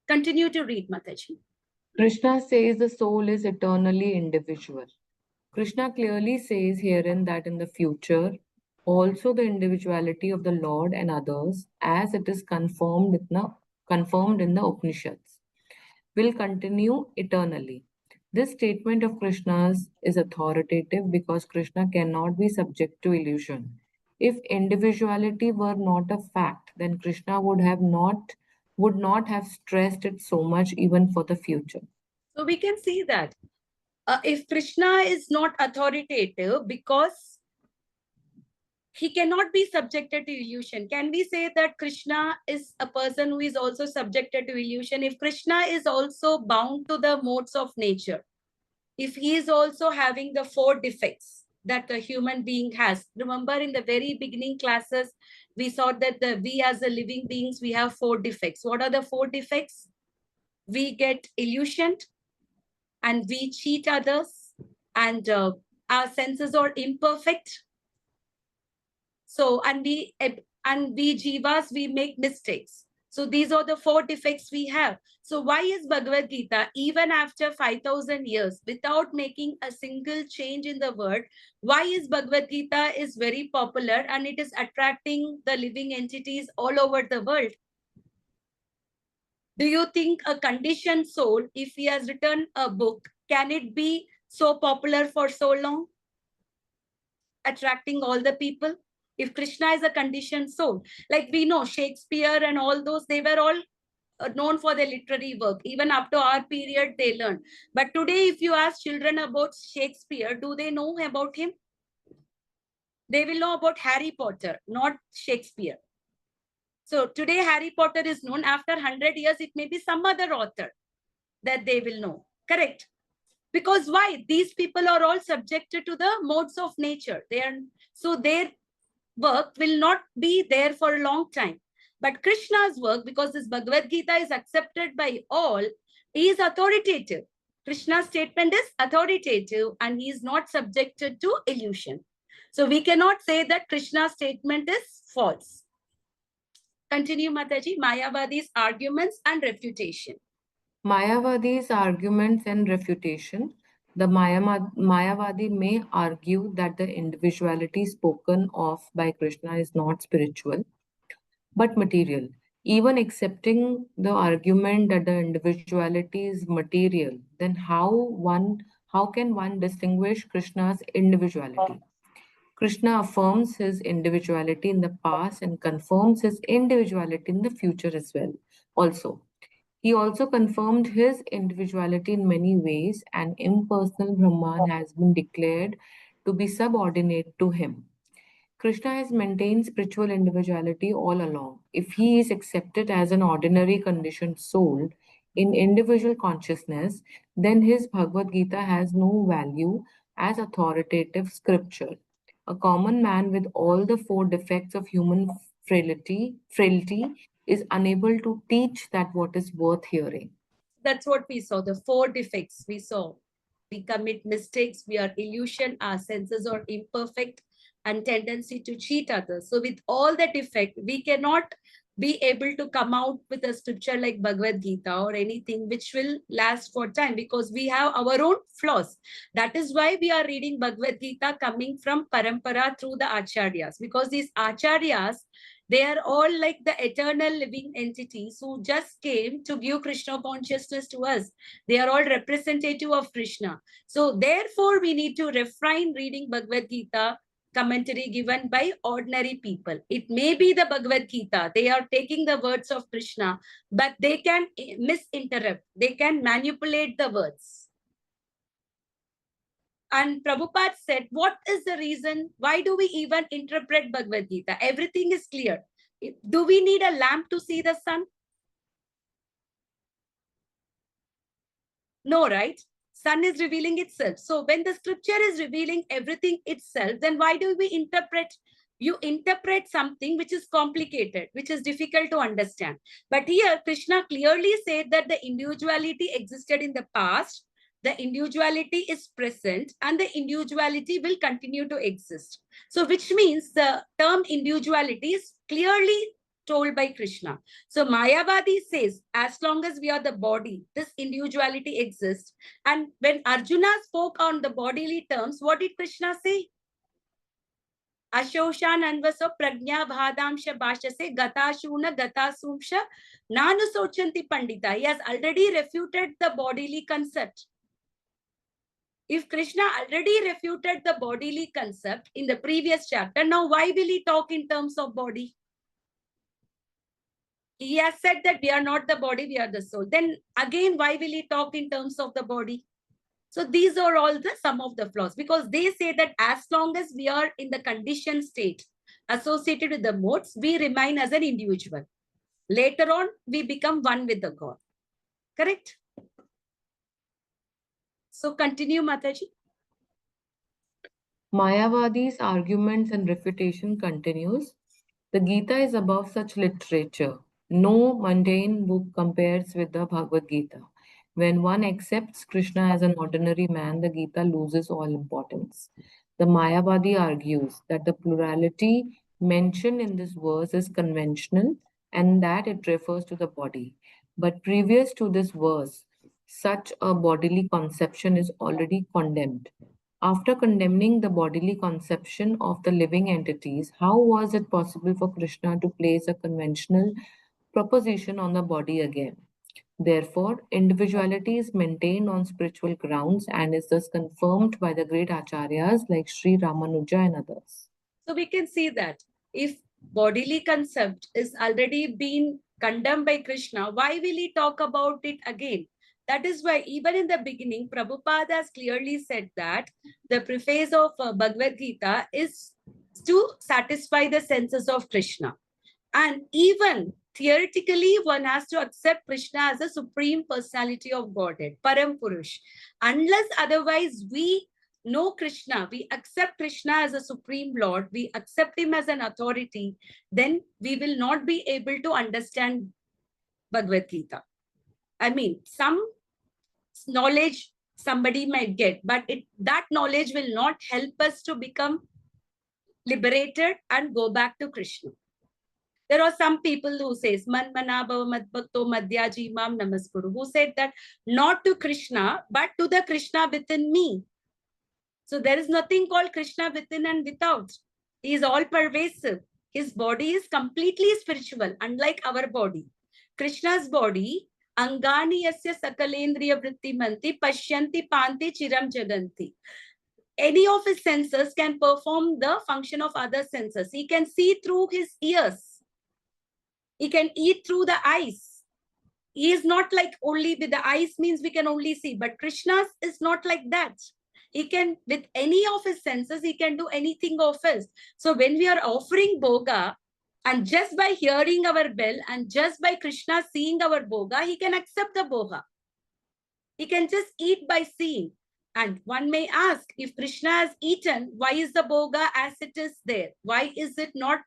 Continue to read, Mataji. Krishna says the soul is eternally individual. Krishna clearly says herein that in the future, also the individuality of the Lord and others, as it is confirmed in the Upanishads, will continue eternally. This statement of Krishna's is authoritative because Krishna cannot be subject to illusion. If individuality were not a fact, then Krishna would not have stressed it so much even for the future. So we can see that if Krishna is not authoritative because he cannot be subjected to illusion, can we say that Krishna is a person who is also subjected to illusion? If Krishna is also bound to the modes of nature, if he is also having the 4 defects that a human being has. Remember in the very beginning classes, we saw that we as a living beings, we have 4 defects. What are the 4 defects? We get illusioned and we cheat others, and our senses are imperfect. So, and we jivas, we make mistakes. So these are the four defects we have. So why is Bhagavad Gita, even after 5,000 years, without making a single change in the word, why is Bhagavad Gita is very popular and it is attracting the living entities all over the world? Do you think a conditioned soul, if he has written a book, can it be so popular for so long, attracting all the people? If Krishna is a conditioned soul, like we know Shakespeare and all those, they were all known for their literary work. Even up to our period, they learned. But today, if you ask children about Shakespeare, do they know about him? They will know about Harry Potter, not Shakespeare. So today, Harry Potter is known. After 100 years, it may be some other author that they will know. Correct? Because why? These people are all subjected to the modes of nature. They are, so their work will not be there for a long time. But Krishna's work, because this Bhagavad Gita is accepted by all, is authoritative. Krishna's statement is authoritative and he is not subjected to illusion. So we cannot say that Krishna's statement is false. Continue, Mataji. Mayavadi's arguments and refutation. Mayavadi's arguments and refutation. The Mayavadi may argue that the individuality spoken of by Krishna is not spiritual but material. Even accepting the argument that the individuality is material, then how can one distinguish Krishna's individuality? Krishna affirms his individuality in the past and confirms his individuality in the future as well. Also, he also confirmed his individuality in many ways, and impersonal Brahman has been declared to be subordinate to him. Krishna has maintained spiritual individuality all along. If he is accepted as an ordinary conditioned soul in individual consciousness, then his Bhagavad Gita has no value as authoritative scripture. A common man with all the four defects of human frailty is unable to teach that what is worth hearing. That's what we saw, the four defects we saw. We commit mistakes, we are illusion, our senses are imperfect, and tendency to cheat others. So with all that defect, we cannot be able to come out with a scripture like Bhagavad Gita or anything which will last for time, because we have our own flaws. That is why we are reading Bhagavad Gita coming from parampara through the acharyas, because these acharyas, they are all like the eternal living entities who just came to give Krishna consciousness to us. They are all representative of Krishna. So therefore, we need to refrain reading Bhagavad Gita commentary given by ordinary people. It may be the Bhagavad Gita. They are taking the words of Krishna, but they can misinterpret. They can manipulate the words. And Prabhupada said, what is the reason? Why do we even interpret Bhagavad Gita? Everything is clear. Do we need a lamp to see the sun? No, right? Sun is revealing itself. So when the scripture is revealing everything itself, then why do we interpret? You interpret something which is complicated, which is difficult to understand. But here, Krishna clearly said that the individuality existed in the past, the individuality is present, and the individuality will continue to exist. So which means the term individuality is clearly told by Krishna. So Mayavadi says, as long as we are the body, this individuality exists. And when Arjuna spoke on the bodily terms, what did Krishna say? Ashoshan Anvaso Pragnya Bhadamsha Bhashase Gatashuna Gatasumsha Nanu Sochanti Pandita. He has already refuted the bodily concept. If Krishna already refuted the bodily concept in the previous chapter, now why will he talk in terms of body? He has said that we are not the body, we are the soul. Then again, why will he talk in terms of the body? So these are all the some of the flaws, because they say that as long as we are in the conditioned state associated with the modes, we remain as an individual. Later on, we become one with the God. Correct? So continue, Mataji. Mayavadi's arguments and refutation continues. The Gita is above such literature. No mundane book compares with the Bhagavad Gita. When one accepts Krishna as an ordinary man, the Gita loses all importance. The Mayavadi argues that the plurality mentioned in this verse is conventional and that it refers to the body. But previous to this verse, such a bodily conception is already condemned. After condemning the bodily conception of the living entities, how was it possible for Krishna to place a conventional proposition on the body again? Therefore, individuality is maintained on spiritual grounds and is thus confirmed by the great acharyas like Sri Ramanuja and others. So we can see that if bodily concept is already been condemned by Krishna, why will he talk about it again? That is why even in the beginning, Prabhupada has clearly said that the preface of Bhagavad Gita is to satisfy the senses of Krishna. And even theoretically, one has to accept Krishna as a supreme personality of Godhead, Param Purush. Unless otherwise we know Krishna, we accept Krishna as a supreme Lord, we accept him as an authority, then we will not be able to understand Bhagavad Gita. I mean, some knowledge somebody might get, but that knowledge will not help us to become liberated and go back to Krishna. There are some people who says, Man manabhava madbhakto madhyaji mam namaskuru, who said that not to Krishna, but to the Krishna within me. So there is nothing called Krishna within and without. He is all pervasive. His body is completely spiritual, unlike our body. Krishna's body, angani yasya sakalendriya vritti manti pashyanti panti chiram jaganti. Any of his senses can perform the function of other senses. He can see through his ears. He can eat through the eyes. He is not like only with the eyes means we can only see, but Krishna's is not like that. He can, with any of his senses, he can do anything of his. So when we are offering bhoga, and just by hearing our bell and just by Krishna seeing our bhoga, he can accept the bhoga. He can just eat by seeing. And one may ask, if Krishna has eaten, why is the bhoga as it is there? Why is it not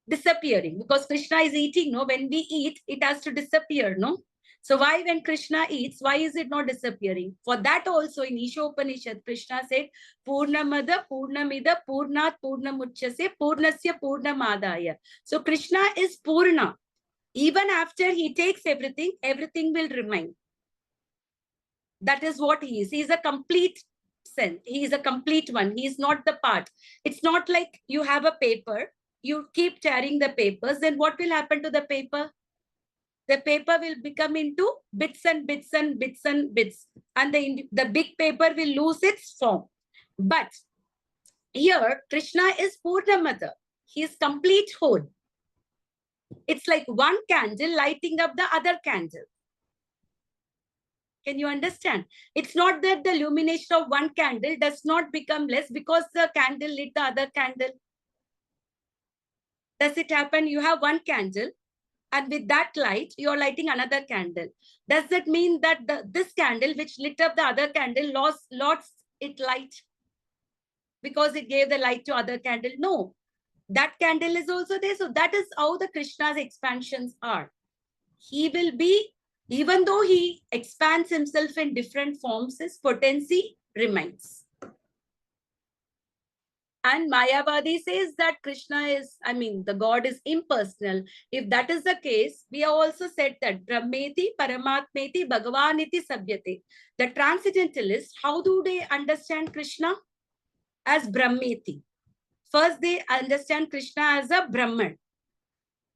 disappearing? Because Krishna is eating, no? When we eat, it has to disappear, no? So why when Krishna eats, why is it not disappearing? For that also in Isha Upanishad, Krishna said, Purnamada, Purnamida, Purnat, Purnamuchase, Purnasya, Purnamadaya. So Krishna is Purna. Even after he takes everything, everything will remain. That is what he is. He is a complete sense. He is a complete one. He is not the part. It's not like you have a paper, you keep tearing the papers, then what will happen to the paper? The paper will become into bits and bits and bits and bits. And the big paper will lose its form. But here, Krishna is Purnamata. He is complete whole. It's like one candle lighting up the other candle. Can you understand? It's not that the illumination of one candle does not become less because the candle lit the other candle. Does it happen? You have one candle, and with that light, you're lighting another candle. Does that mean that this candle, which lit up the other candle, lost its light because it gave the light to other candle? No, that candle is also there. So that is how the Krishna's expansions are. He will be, even though he expands himself in different forms, his potency remains. And Mayavadi says that Krishna is, the God is impersonal. If that is the case, we have also said that Brahmeti, Paramatmeti, Bhagavaniti Sabhyate. The transcendentalists, how do they understand Krishna? As Brahmeti. First, they understand Krishna as a Brahman,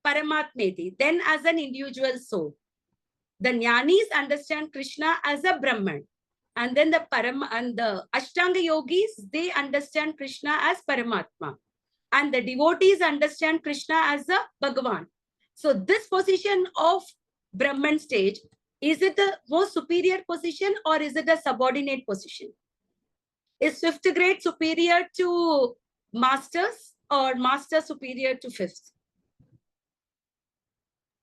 Paramatmeti, then as an individual soul. The Jnanis understand Krishna as a Brahman. And then the Ashtanga yogis, they understand Krishna as Paramatma. And the devotees understand Krishna as a Bhagavan. So this position of Brahman stage, is it the most superior position or is it a subordinate position? Is fifth grade superior to masters or master superior to fifth?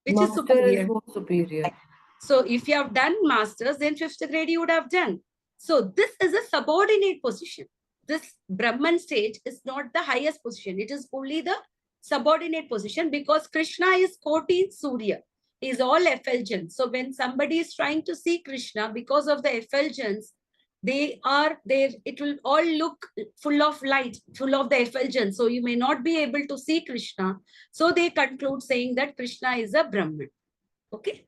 Which is superior? Master is more superior. So if you have done masters, then fifth grade you would have done. So this is a subordinate position. This Brahman stage is not the highest position. It is only the subordinate position because Krishna is Koti Surya. He is all effulgence. So when somebody is trying to see Krishna, because of the effulgence, They are there, it will all look full of light, full of the effulgence, so you may not be able to see Krishna. So they conclude saying that Krishna is a Brahman. Okay,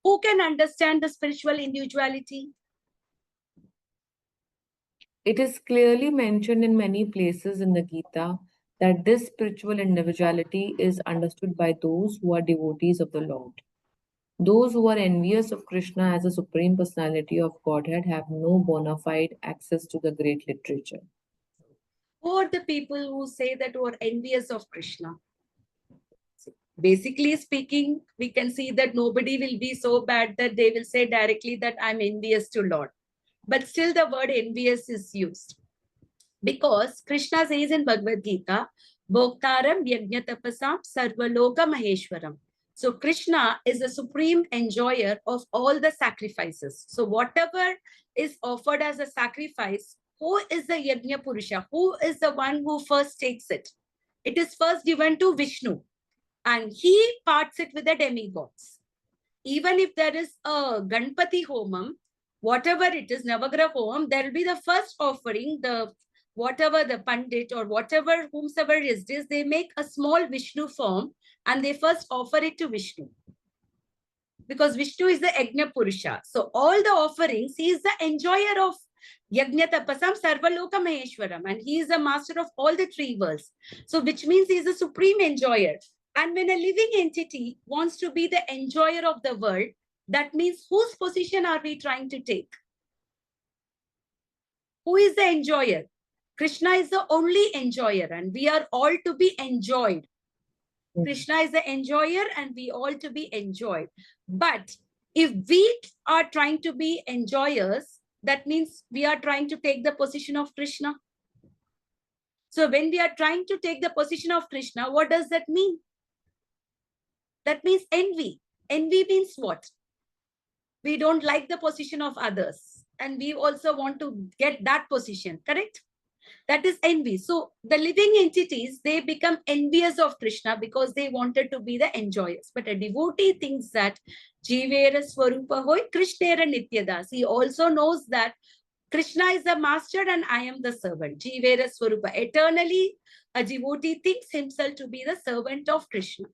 who can understand the spiritual individuality? It is clearly mentioned in many places in the Gita that this spiritual individuality is understood by those who are devotees of the Lord. Those who are envious of Krishna as a supreme personality of Godhead have no bona fide access to the great literature. Who are the people who say that, who are envious of Krishna? Basically speaking, we can see that nobody will be so bad that they will say directly that I'm envious to Lord. But still the word envious is used. Because Krishna says in Bhagavad Gita, Bhoktaram Yajnatapasam Sarvaloka Maheshwaram. So Krishna is the supreme enjoyer of all the sacrifices. So whatever is offered as a sacrifice, who is the Yajna Purusha? Who is the one who first takes it? It is first given to Vishnu, and he parts it with the demigods. Even if there is a Ganpati Homam, whatever it is, Navagraha Homam, there will be the first offering, the whatever the Pandit or whatever, whomsoever is this, they make a small Vishnu form and they first offer it to Vishnu. Because Vishnu is the Yajna Purusha. So all the offerings, he is the enjoyer of Yajna Tapasam Sarvaloka Maheshwaram, and he is the master of all the three worlds. So which means he is the supreme enjoyer. And when a living entity wants to be the enjoyer of the world, that means whose position are we trying to take? Who is the enjoyer? Krishna is the only enjoyer, and we are all to be enjoyed. Krishna is the enjoyer and we all to be enjoyed. But if we are trying to be enjoyers, that means we are trying to take the position of Krishna. So when we are trying to take the position of Krishna, what does that mean? That means envy. Envy means what? We don't like the position of others and we also want to get that position, correct? That is envy. So the living entities, they become envious of Krishna because they wanted to be the enjoyers. But a devotee thinks that Jivera Swarupa Hoy Krishnera Nityadas. He also knows that Krishna is the master and I am the servant. Jivera Swarupa. Eternally, a devotee thinks himself to be the servant of Krishna.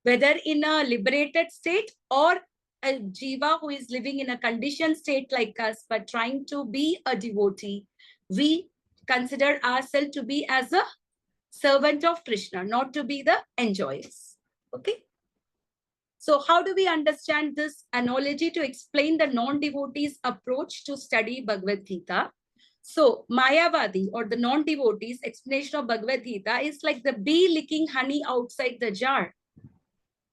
Whether in a liberated state or a jiva who is living in a conditioned state like us, but trying to be a devotee, we consider ourselves to be as a servant of Krishna, not to be the enjoyers. Okay. So how do we understand this analogy to explain the non-devotees' approach to study Bhagavad Gita? So Mayavadi or the non-devotees' explanation of Bhagavad Gita is like the bee licking honey outside the jar.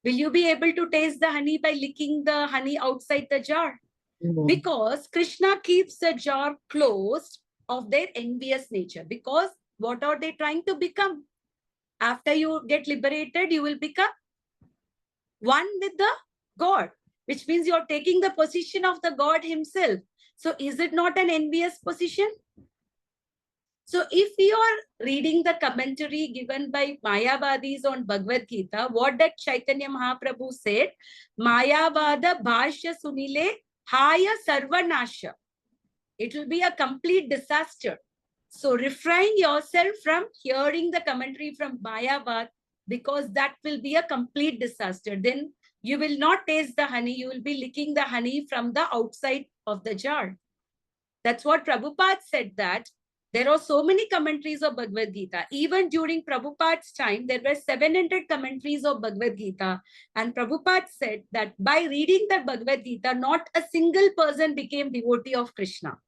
Will you be able to taste the honey by licking the honey outside the jar? No. Because Krishna keeps the jar closed of their envious nature. Because what are they trying to become? After you get liberated, you will become one with the God, which means you're taking the position of the God himself. So is it not an envious position? So if you are reading the commentary given by Mayavadis on Bhagavad Gita, what that Chaitanya Mahaprabhu said, Mayavada Bhashya Sunile Haya Sarvanasha. It will be a complete disaster. So refrain yourself from hearing the commentary from Mayavad because that will be a complete disaster. Then you will not taste the honey. You will be licking the honey from the outside of the jar. That's what Prabhupada said, that there are so many commentaries of Bhagavad Gita. Even during Prabhupada's time, there were 700 commentaries of Bhagavad Gita. And Prabhupada said that by reading the Bhagavad Gita, not a single person became devotee of Krishna.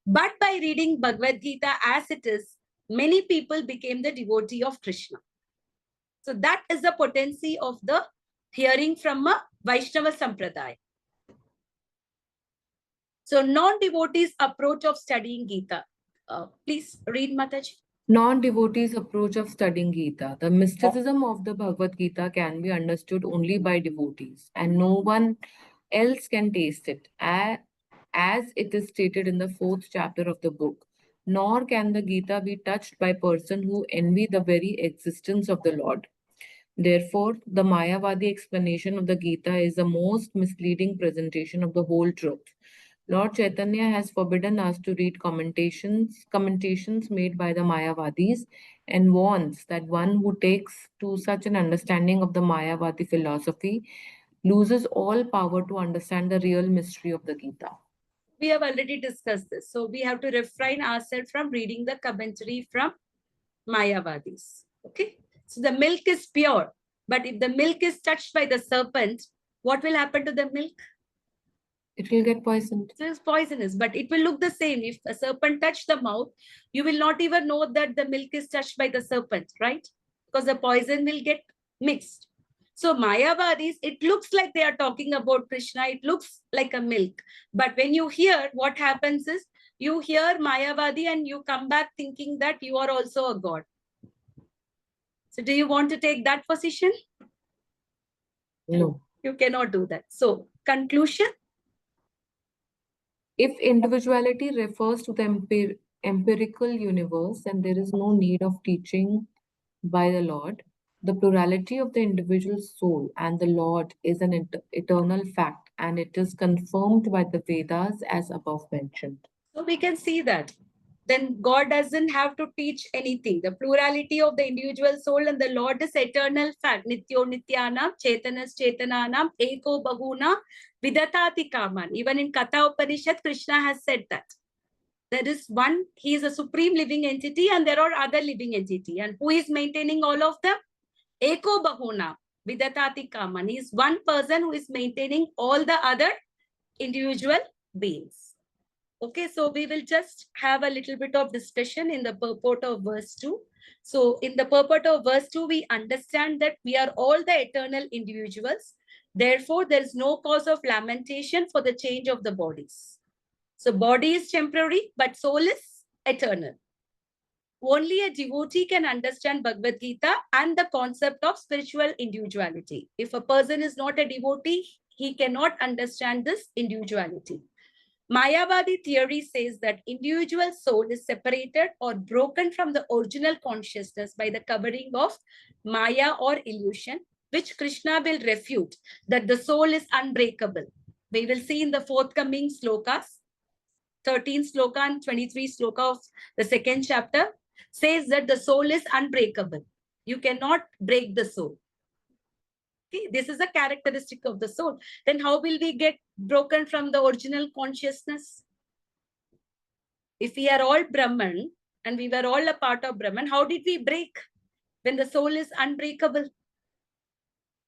But by reading Bhagavad Gita as it is, many people became the devotee of Krishna. So that is the potency of the hearing from a Vaishnava Sampradaya. So non-devotees approach of studying Gita. Please read, Mataji. Non-devotees' approach of studying Gita. The mysticism of the Bhagavad Gita can be understood only by devotees, and no one else can taste it, as it is stated in the fourth chapter of the book. Nor can the Gita be touched by person who envy the very existence of the Lord. Therefore, the Mayavadi explanation of the Gita is the most misleading presentation of the whole truth. Lord Chaitanya has forbidden us to read commentations made by the Mayavadis and warns that one who takes to such an understanding of the Mayavadi philosophy loses all power to understand the real mystery of the Gita. We have already discussed this. So we have to refrain ourselves from reading the commentary from Mayavadis. Okay. So the milk is pure, but if the milk is touched by the serpent, what will happen to the milk? It will get poisoned. So it's poisonous, but it will look the same. If a serpent touched the mouth, you will not even know that the milk is touched by the serpent, right? Because the poison will get mixed. So Mayavadis, it looks like they are talking about Krishna. It looks like a milk. But when you hear, what happens is, you hear Mayavadi and you come back thinking that you are also a god. So do you want to take that position? No. You cannot do that. So conclusion. If individuality refers to the empirical universe, then there is no need of teaching by the Lord. The plurality of the individual soul and the Lord is an eternal fact, and it is confirmed by the Vedas as above mentioned. So we can see that. Then God doesn't have to teach anything. The plurality of the individual soul and the Lord is eternal fact. Nityo Nityanam, Chetanas Chetananam, Eko Bahuna, Vidatati Kaman. Even in Katha Upanishad, Krishna has said that. There is one, he is a supreme living entity and there are other living entity. And who is maintaining all of them? Eko Bahuna, Vidatati Kaman. He is one person who is maintaining all the other individual beings. Okay, so we will just have a little bit of discussion in the purport of verse 2. So in the purport of verse 2, we understand that we are all the eternal individuals. Therefore, there is no cause of lamentation for the change of the bodies. So body is temporary, but soul is eternal. Only a devotee can understand Bhagavad Gita and the concept of spiritual individuality. If a person is not a devotee, he cannot understand this individuality. Mayavadi theory says that individual soul is separated or broken from the original consciousness by the covering of Maya or illusion, which Krishna will refute, that the soul is unbreakable. We will see in the forthcoming slokas, 13 sloka and 23 sloka of the second chapter, says that the soul is unbreakable. You cannot break the soul. Okay, this is a characteristic of the soul. Then how will we get broken from the original consciousness? If we are all Brahman and we were all a part of Brahman, how did we break when the soul is unbreakable?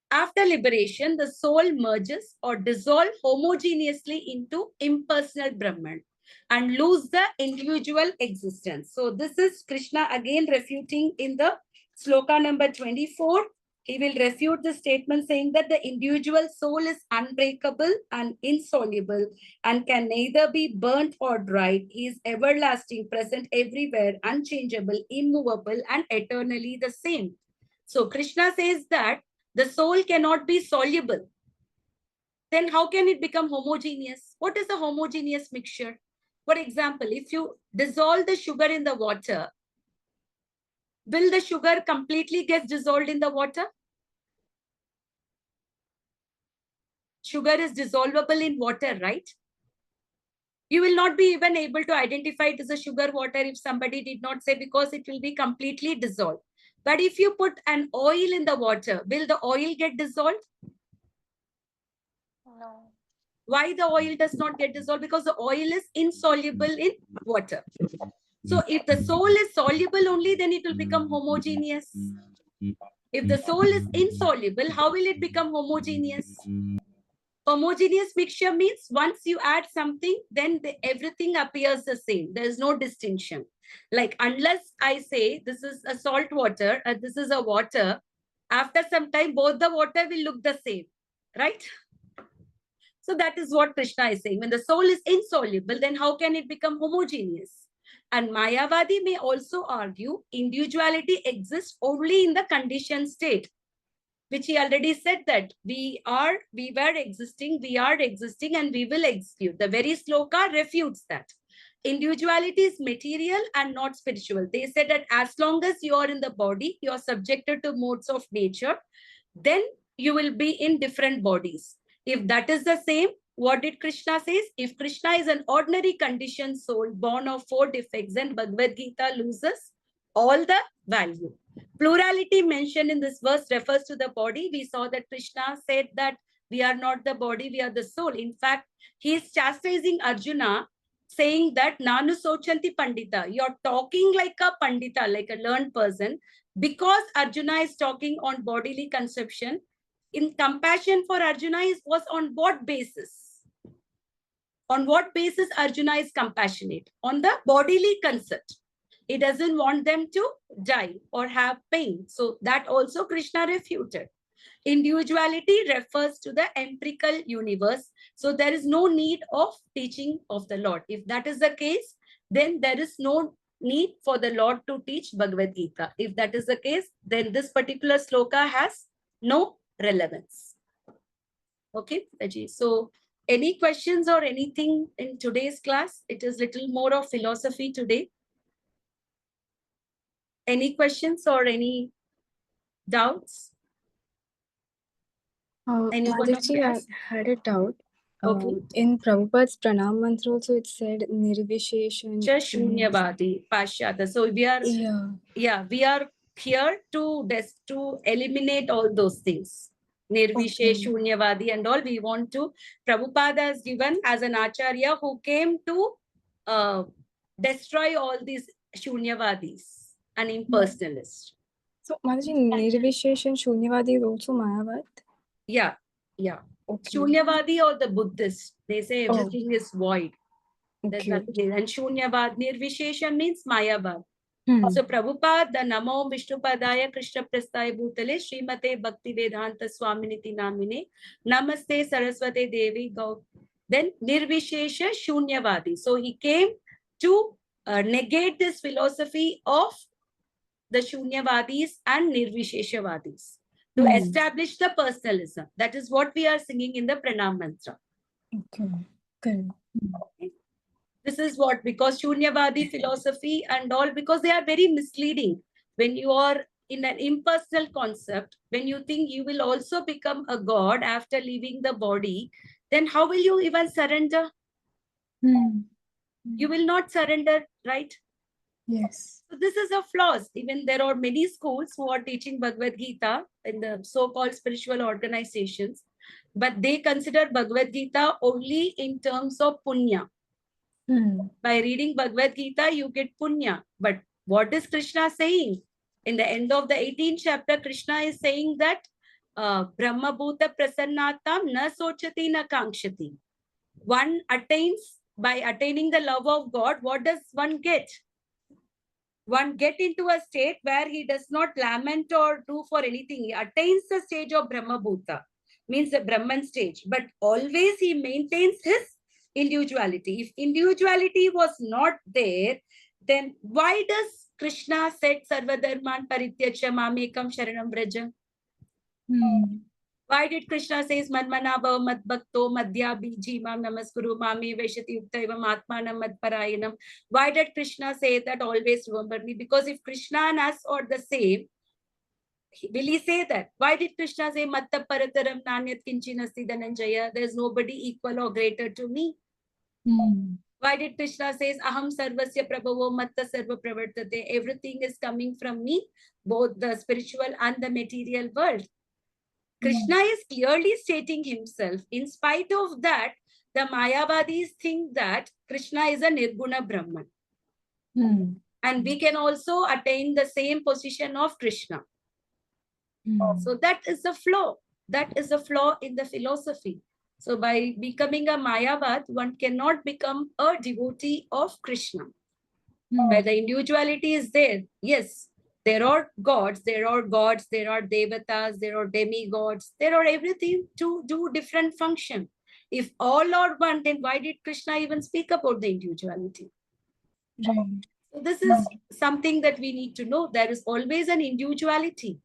After liberation, the soul merges or dissolves homogeneously into impersonal Brahman and lose the individual existence. So this is Krishna again refuting in the sloka number 24. He will refute the statement saying that the individual soul is unbreakable and insoluble and can neither be burnt or dried. He is everlasting, present everywhere, unchangeable, immovable, and eternally the same. So Krishna says that the soul cannot be soluble. Then how can it become homogeneous? What is a homogeneous mixture? For example, if you dissolve the sugar in the water, will the sugar completely get dissolved in the water? Sugar is dissolvable in water, right? You will not be even able to identify it as a sugar water if somebody did not say, because it will be completely dissolved. But if you put an oil in the water, will the oil get dissolved? No. Why the oil does not get dissolved? Because the oil is insoluble in water. So if the soul is soluble only, then it will become homogeneous. If the soul is insoluble, how will it become homogeneous? Homogeneous mixture means once you add something, then everything appears the same. There is no distinction. Like unless I say this is a salt water, this is a water, after some time, both the water will look the same, right? So that is what Krishna is saying. When the soul is insoluble, then how can it become homogeneous? And Mayavadi may also argue individuality exists only in the conditioned state, which he already said that we are existing, and we will execute. The very sloka refutes that. Individuality is material and not spiritual. They said that as long as you are in the body, you are subjected to modes of nature, then you will be in different bodies. If that is the same, what did Krishna says? If Krishna is an ordinary conditioned soul born of 4 defects, then Bhagavad Gita loses all the value. Plurality mentioned in this verse refers to the body. We saw that Krishna said that we are not the body, we are the soul. In fact, he is chastising Arjuna, saying that Nanu Sochanti Pandita, you're talking like a Pandita, like a learned person, because Arjuna is talking on bodily conception. In compassion for Arjuna was on what basis? On what basis Arjuna is compassionate? On the bodily concept. He doesn't want them to die or have pain. So that also Krishna refuted. Individuality refers to the empirical universe. So there is no need of teaching of the Lord. If that is the case, then there is no need for the Lord to teach Bhagavad Gita. If that is the case, then this particular sloka has no relevance. Okay, Raji. So any questions or anything in today's class? It is little more of philosophy today. Any questions or any doubts? Anyone of Mataji, I class? had a doubt. Okay. In Prabhupada's Pranam Mantra also it said Nirvisheshan. Shunyavadi, Pashyata. So we are, we are here to eliminate all those things. Nirvishesh, Shunyavadi and all. We want to, Prabhupada has given as an Acharya who came to destroy all these Shunyavadis, an impersonalist. So, Mataji, Nirvisheshan Shunyavadi is also Mayavad? Yeah. Okay. Shunyavadi or the Buddhist, they say everything is void. There's Okay. nothing. And Shunyavad, Nirvishesha means Mayavad. So Prabhupada, the Namo Vishnupadaya Krishna Prasthaya Bhutale Srimate Bhakti Vedanta Swaminiti Namine Namaste Saraswate Devi Gau. Then Nirvishesha Shunyavadi. So he came to negate this philosophy of the Shunyavadis and Nirvisheshavadis to establish the personalism. That is what we are singing in the Pranam Mantra. Okay. This is what, because Shunyavadi philosophy and all, because they are very misleading. When you are in an impersonal concept, when you think you will also become a god after leaving the body, then how will you even surrender? You will not surrender, right? Yes. So this is a flaws. Even there are many schools who are teaching Bhagavad Gita in the so-called spiritual organizations, but they consider Bhagavad Gita only in terms of punya. By reading Bhagavad Gita, you get punya. But what is Krishna saying? In the end of the 18th chapter, Krishna is saying that Brahma Bhuta Prasannatam na sochati na kankshati. One attains, by attaining the love of God, what does one get? One get into a state where he does not lament or do for anything. He attains the stage of Brahma Bhuta, means the Brahman stage. But always he maintains his individuality. If individuality was not there, then why does Krishna said Sarvadharman Parityacha Mamekam Sharanam Braja? Why did Krishna says Manmana Bhava Mad Bhakto Madhya Biji Mam Namaskuru Mami Veshati Yukta Evam Atmanam Mad Parayanam? Why did Krishna say that always remember me? Because if Krishna and us are the same, will he say that? Why did Krishna say Matta Parataram Nanyat Kinchinasti Dhananjaya? There is nobody equal or greater to me. Why did Krishna says Aham Sarvasya Prabhavo Matta Sarva Pravartate? Everything is coming from me, both the spiritual and the material world. Krishna is clearly stating himself. In spite of that, the Mayavadis think that Krishna is a Nirguna Brahman. And we can also attain the same position of Krishna. So that is the flaw. That is a flaw in the philosophy. So by becoming a Mayavad, one cannot become a devotee of Krishna. Where the individuality is there. Yes, there are gods, there are devatas, there are demigods, there are everything to do different function. If all are one, then why did Krishna even speak about the individuality? So this is something that we need to know. There is always an individuality.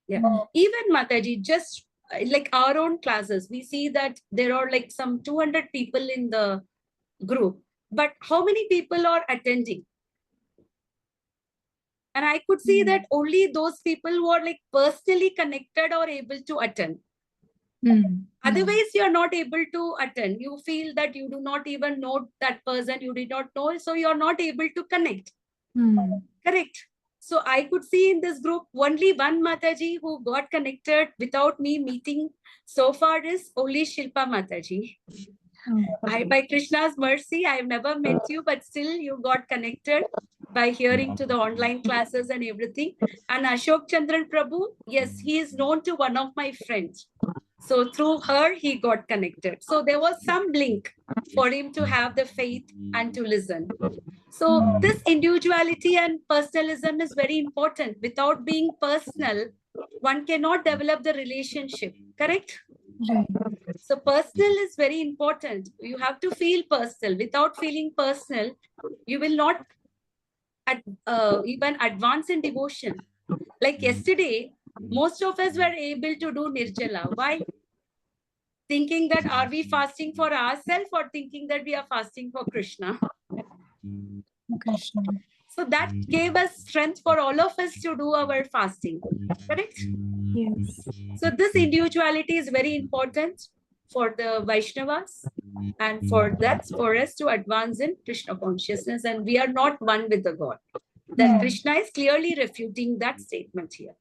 Yeah. Even Mataji, just like our own classes, we see that there are like some 200 people in the group, but how many people are attending? And I could see that only those people who are like personally connected are able to attend. Otherwise, you are not able to attend. You feel that you do not even know that person, you did not know, so you are not able to connect. Correct. So I could see in this group only one Mataji who got connected without me meeting so far is only Shilpa Mataji. By Krishna's mercy, I have never met you, but still you got connected by hearing to the online classes and everything. And Ashok Chandran Prabhu, yes, he is known to one of my friends. So through her, he got connected. So there was some link for him to have the faith and to listen. So this individuality and personalism is very important. Without being personal, one cannot develop the relationship, correct? So personal is very important. You have to feel personal. Without feeling personal, you will not even advance in devotion. Like yesterday, most of us were able to do Nirjala. Why? Thinking that are we fasting for ourselves or thinking that we are fasting for Krishna? Krishna. So that gave us strength for all of us to do our fasting. Correct? Yes. So this individuality is very important for the Vaishnavas. And for that, for us to advance in Krishna consciousness. And we are not one with the God. That Krishna is clearly refuting that statement here.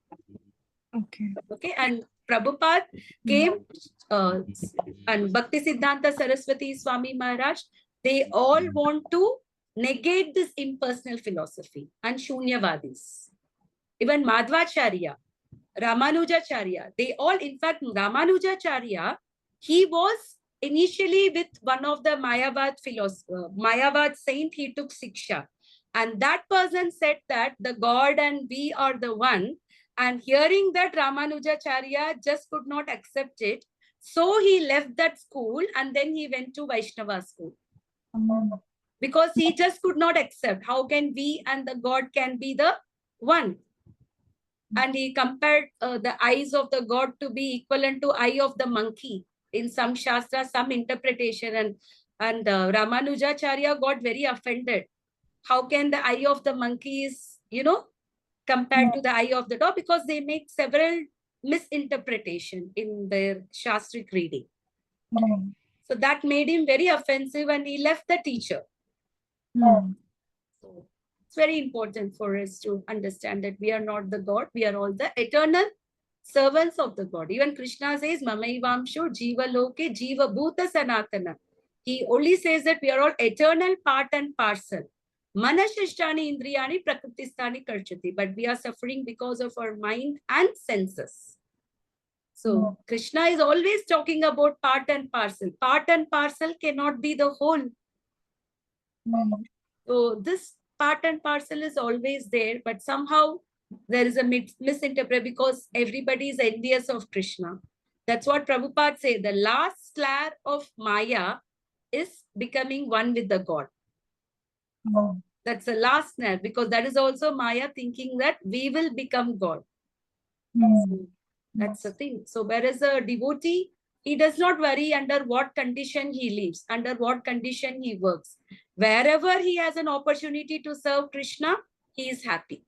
Okay. Okay, and Prabhupada came and Bhakti Siddhanta Saraswati Swami Maharaj, they all want to negate this impersonal philosophy and Shunyavadis. Even Madhvacharya, Ramanujacharya, they all, in fact, Ramanujacharya, he was initially with one of the Mayavad philosopher, Mayavad saint, he took Siksha. And that person said that the God and we are the one. And hearing that, Ramanujacharya just could not accept it. So he left that school and then he went to Vaishnava school. Because he just could not accept how can we and the God can be the one. And he compared the eyes of the God to be equivalent to eye of the monkey in some shastra, some interpretation. And Ramanujacharya got very offended. How can the eye of the monkey is, compared to the eye of the dog? Because they make several misinterpretation in their shastric reading. So that made him very offensive and he left the teacher. So it's very important for us to understand that we are not the God. We are all the eternal servants of the God. Even Krishna says, Mamaivamsho Jiva Loke Jiva Bhuta Sanatana. He only says that we are all eternal part and parcel. Manashishtani Indriyani Prakristani Karchati. But we are suffering because of our mind and senses. So Krishna is always talking about part and parcel. Part and parcel cannot be the whole. So this part and parcel is always there, but somehow there is a misinterpretation because everybody is envious of Krishna. That's what Prabhupada said. The last layer of Maya is becoming one with the God. That's the last snare because that is also Maya thinking that we will become God. So that's the thing. So whereas a devotee, he does not worry under what condition he lives, under what condition he works. Wherever he has an opportunity to serve Krishna, he is happy.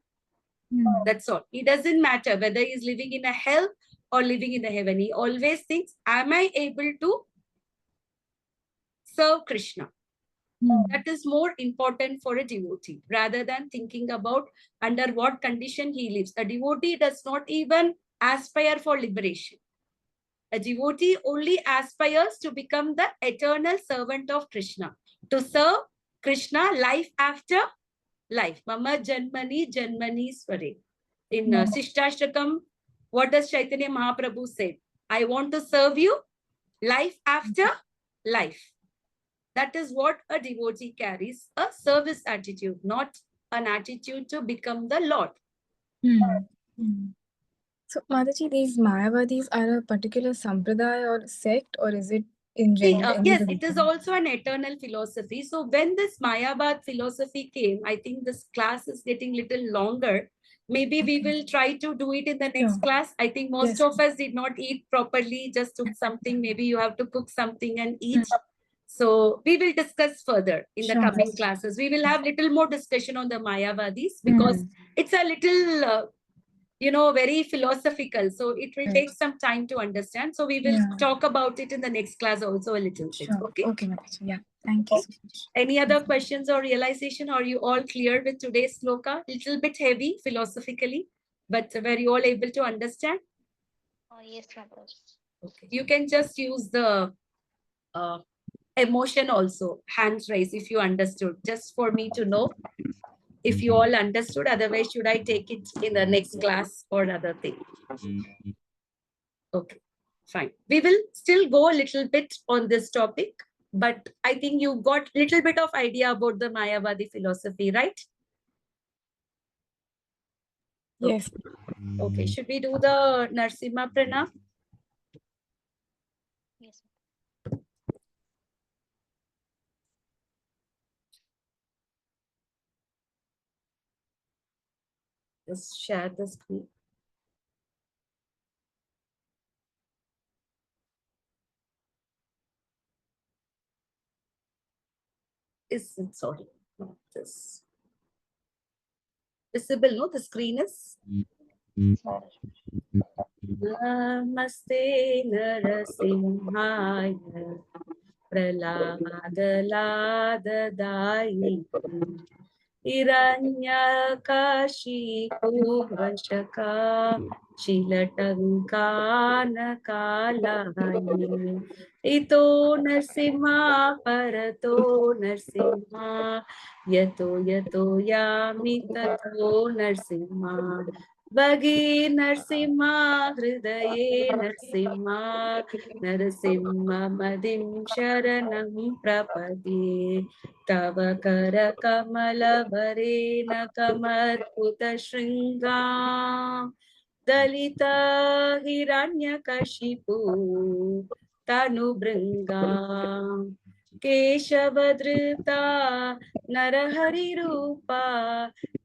That's all. It doesn't matter whether he is living in a hell or living in a heaven. He always thinks, am I able to serve Krishna? That is more important for a devotee rather than thinking about under what condition he lives. A devotee does not even aspire for liberation. A devotee only aspires to become the eternal servant of Krishna, to serve Krishna life after life. Mama Janmani Janmani Sware. In Sishtashtakam, what does Chaitanya Mahaprabhu say? I want to serve you life after life. That is what a devotee carries, a service attitude, not an attitude to become the Lord. So, Mataji, these Mayavadis are a particular sampradaya or sect, or is it in general? Yes, it is also an eternal philosophy. So when this Mayavad philosophy came, I think this class is getting little longer. Maybe we will try to do it in the next class. I think most of us did not eat properly, just took something. Maybe you have to cook something and eat. So we will discuss further in the coming classes. We will have little more discussion on the Mayavadis because it's a little very philosophical. So it will take some time to understand. So we will talk about it in the next class also a little bit. Sure. Okay. Okay, Mataji. Yeah. Thank you so much. Any other questions or realization? Are you all clear with today's sloka? Little bit heavy philosophically, but were you all able to understand? Yes, Mataji. Okay. You can just use the emotion also, hands raise if you understood, just for me to know if you all understood. Otherwise, should I take it in the next class or other thing? Okay, fine. We will still go a little bit on this topic, but I think you got a little bit of idea about the Mayavadi philosophy, right? Yes. Okay, should we do the Narsimha Pranam? Yes. Just share the screen. Is it, sorry, not this. Visible, no? The screen is. Namaste Narasimhaya Praladadayini Hiranyakashipu Chilatankanakalayini Ito Narsimha Parato Narsimha Yato Yato Yami Tato Narsimha Bhagi Narsimha Hridaye Narsimha Narasimha Madim Sharanam Prapadi Tava Kara Kamala Varena Kamarputa Shringam Dalita Hiranyakashipu Tanu Bringam Keshavadrita Narahari Rupa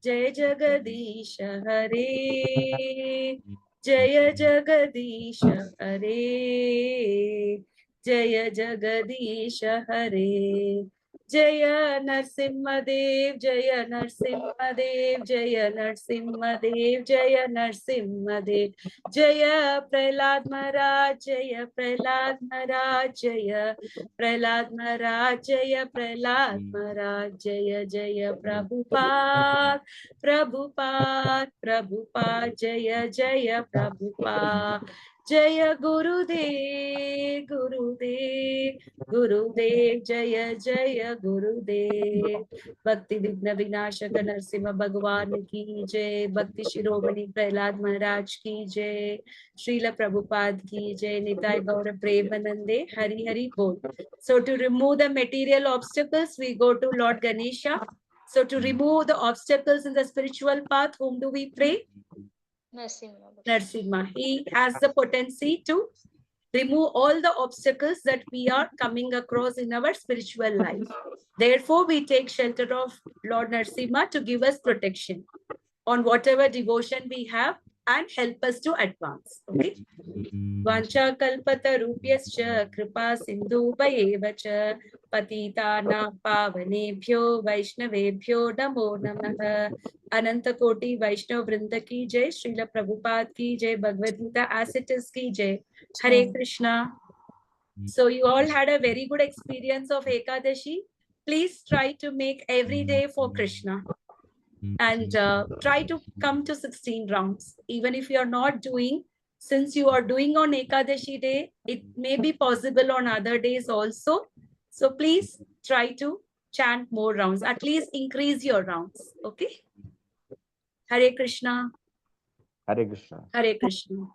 Jai Jagadisha Hare Jaya Jagadisha Hare Jaya Jagadisha Hare Jaya Narsimhadev Jaya Narsimhadev Jaya Narsimhadev Jaya Narsimhadev Jaya Prahlad Maharaj Jaya Prahlad Maharaj Jaya Prahlad Maharaj Jaya Prahlad Maharaj Jaya Jaya Prabhupada Prabhupada Prabhupada Jaya Jaya Prabhupada Jaya Gurudev Gurudev Gurudev Jaya Jaya Gurudev Bhakti Vigna Vinashaka Narsimha Bhagwan ki jai Bhakti Shiromani Prahlad Maharaj ki jai Srila Prabhupada ki jai Nitai Gaura Premanande Hari Hari Bol. So to remove the material obstacles, we go to Lord Ganesha. So to remove the obstacles in the spiritual path, whom do we pray? Narsimha. He has the potency to remove all the obstacles that we are coming across in our spiritual life. Therefore, we take shelter of Lord Narsimha to give us protection on whatever devotion we have and help us to advance. Okay. Vancha kalpatarubhyascha kripa sindhubhayeva cha patitana pavanebhyo vaishnavebhyo namo namaha. Ananta Koti Vaishnav Vrinda ki jai, Srila Prabhupada ki jai, Bhagavadgita as it is ki jai. Hare Krishna. So you all had a very good experience of Ekadashi. Please try to make every day for Krishna and try to come to 16 rounds. Even if you are not doing, since you are doing on Ekadashi day, it may be possible on other days also. So please try to chant more rounds, at least increase your rounds. Okay. Hare Krishna. Hare Krishna. Hare Krishna.